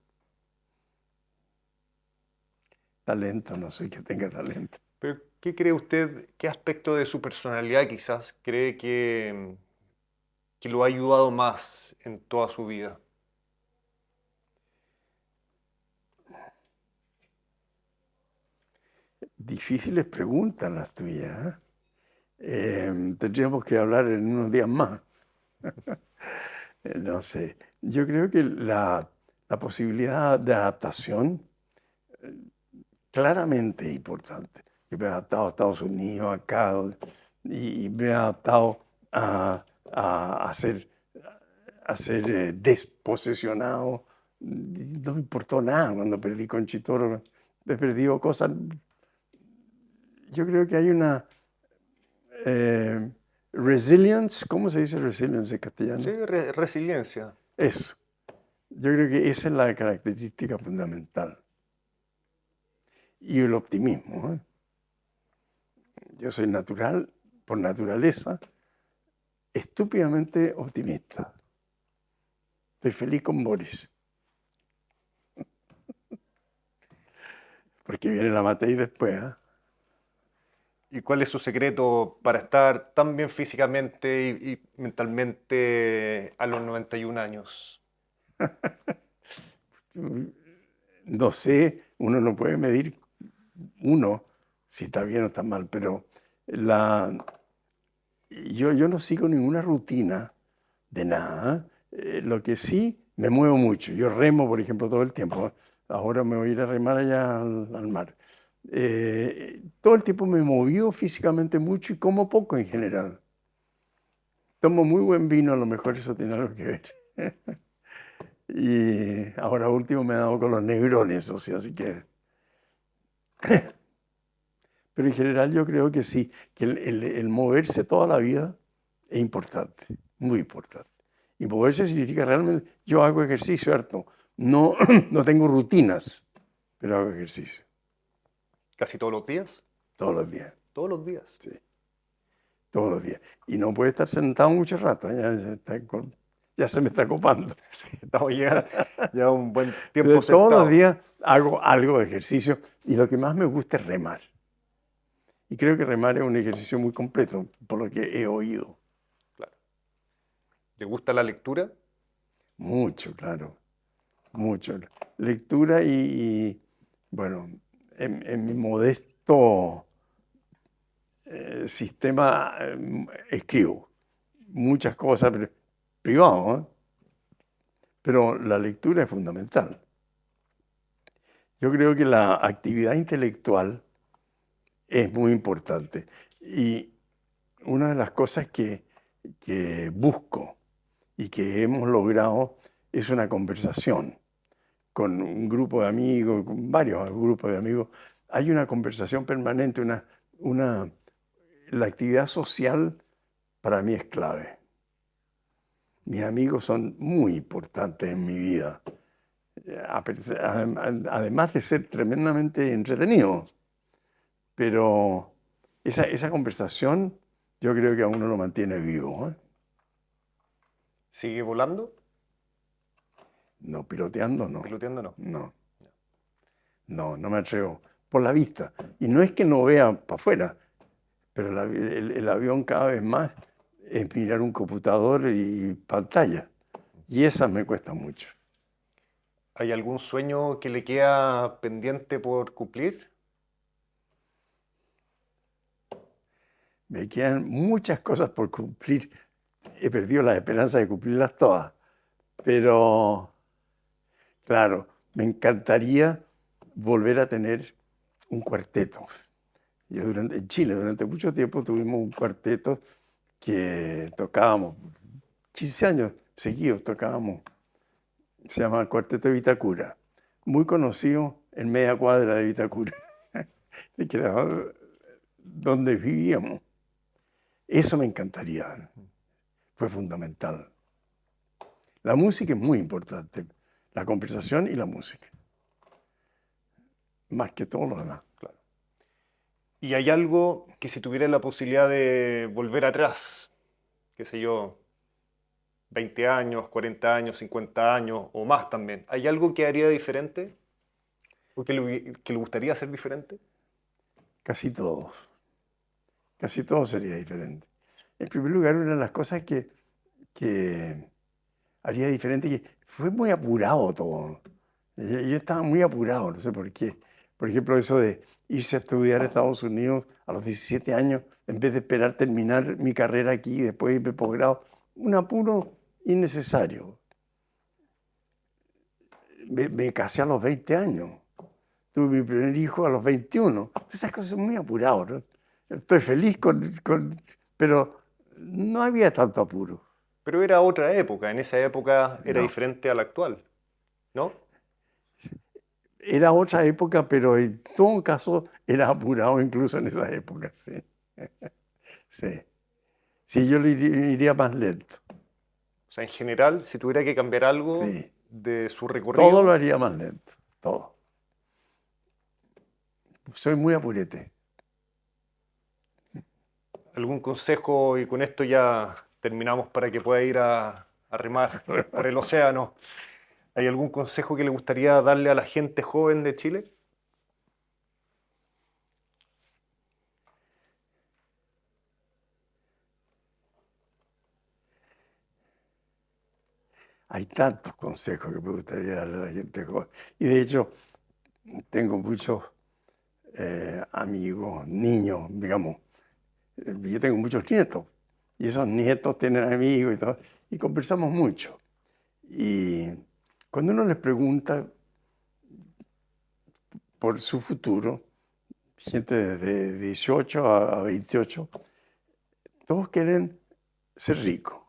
Talento, no sé que tenga talento. Pero, ¿qué cree usted, qué aspecto de su personalidad quizás cree que lo ha ayudado más en toda su vida? Difíciles preguntas las tuyas, ¿eh? Tendríamos que hablar en unos días más. No sé. Yo creo que la posibilidad de adaptación claramente es importante. Yo me he adaptado a Estados Unidos, acá, y me he adaptado a ser desposesionado. No me importó nada cuando perdí Conchitoro. He perdido cosas. Yo creo que hay una resilience. ¿Cómo se dice resilience en castellano? Sí, resiliencia. Eso. Yo creo que esa es la característica fundamental. Y el optimismo, ¿eh? Yo soy natural, por naturaleza, estúpidamente optimista. Estoy feliz con Boris. Porque viene la Matei después, ¿eh? ¿Y cuál es su secreto para estar tan bien físicamente y mentalmente a los 91 años? no sé, uno no puede medir uno si está bien o está mal, pero la, yo no sigo ninguna rutina de nada. Lo que sí, me muevo mucho. Yo remo, por ejemplo, todo el tiempo. Ahora me voy a ir a remar allá al mar. Todo el tiempo me he movido físicamente mucho y como poco en general. Tomo muy buen vino, a lo mejor eso tiene algo que ver. Y ahora último me he dado con los negrones, o sea, así que... Pero en general yo creo que sí, que el moverse toda la vida es importante, muy importante. Y moverse significa realmente, yo hago ejercicio, ¿cierto? No, no tengo rutinas, pero hago ejercicio ¿Casi todos los días? todos los días, Todos los días. sí, todos los días. Y no puedo estar sentado mucho rato, ya se me está copando. Sí, estamos llegando ya a un buen tiempo Entonces, todos los sentado. días hago algo de ejercicio y lo que más me gusta es remar. Y creo que remar es un ejercicio muy completo, por lo que he oído. Claro. ¿Le gusta la lectura? Mucho, claro, mucho. Lectura bueno, en mi modesto sistema escribo muchas cosas privado, ¿eh? Pero la lectura es fundamental. Yo creo que la actividad intelectual es muy importante. Y una de las cosas que busco y que hemos logrado es una conversación con un grupo de amigos, con varios grupos de amigos. Hay una conversación permanente, la actividad social para mí es clave. Mis amigos son muy importantes en mi vida, además de ser tremendamente entretenidos. Pero esa conversación yo creo que a uno lo mantiene vivo, ¿eh? ¿Sigue volando? No, piloteando no. ¿Piloteando no? No, no me atrevo. Por la vista. Y no es que no vea para afuera, pero el avión cada vez más es mirar un computador y pantalla. Y esa me cuesta mucho. ¿Hay algún sueño que le queda pendiente por cumplir? Me quedan muchas cosas por cumplir. He perdido la esperanza de cumplirlas todas. Pero, claro, me encantaría volver a tener un cuarteto. En Chile, durante mucho tiempo tuvimos un cuarteto que tocábamos, 15 años seguidos tocábamos, se llama el Cuarteto de Vitacura, muy conocido en media cuadra de Vitacura, que era donde vivíamos. Eso me encantaría, fue fundamental. La música es muy importante, la conversación y la música, más que todo lo demás. Claro. ¿Y hay algo que si tuviera la posibilidad de volver atrás, qué sé yo, 20 años, 40 años, 50 años o más también, ¿hay algo que haría diferente? ¿O que le gustaría hacer diferente? Casi todos. Casi todo sería diferente. En primer lugar, una de las cosas que haría diferente, que fue muy apurado todo. Yo estaba muy apurado, no sé por qué. Por ejemplo, eso de irse a estudiar a Estados Unidos a los 17 años, en vez de esperar terminar mi carrera aquí y después irme posgrado, un apuro innecesario. Me casé a los 20 años. Tuve mi primer hijo a los 21. Esas cosas son muy apuradas, ¿no? Estoy feliz pero no había tanto apuro. Pero era otra época, en esa época era No. diferente a la actual, ¿no? Era otra época, pero en todo caso era apurado incluso en esa época, sí. Sí, sí, yo le iría más lento, O sea, en general, si tuviera que cambiar algo sí. de su Todo lo recorrido, haría más lento, todo. Soy muy apurete. algún consejo, y con esto ya terminamos para que pueda ir a remar por el océano. ¿Hay algún consejo que le gustaría darle a la gente joven de Chile? Hay tantos consejos que me gustaría darle a la gente joven. Y de hecho, tengo muchos amigos, niños, digamos. Yo tengo muchos nietos y esos nietos tienen amigos y todo, y conversamos mucho. Y cuando uno les pregunta por su futuro, gente de 18 a 28, todos quieren ser ricos.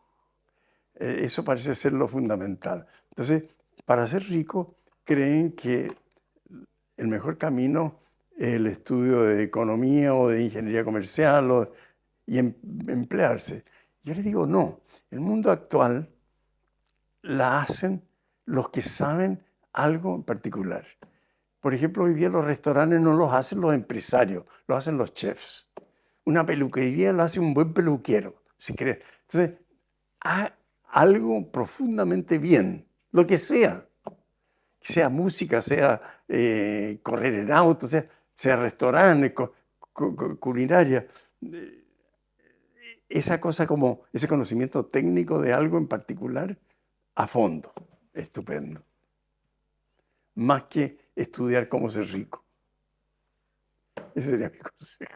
Eso parece ser lo fundamental. Entonces, para ser rico, creen que el mejor camino es el estudio de economía o de ingeniería comercial y emplearse. Yo les digo, no, el mundo actual la hacen los que saben algo en particular. Por ejemplo, hoy día los restaurantes no los hacen los empresarios, los hacen los chefs. Una peluquería lo hace un buen peluquero, si querés. Entonces, algo profundamente bien, lo que sea música, sea correr en auto, sea restaurante, culinaria. Esa cosa como ese conocimiento técnico de algo en particular a fondo, estupendo. Más que estudiar cómo ser rico. Ese sería mi consejo.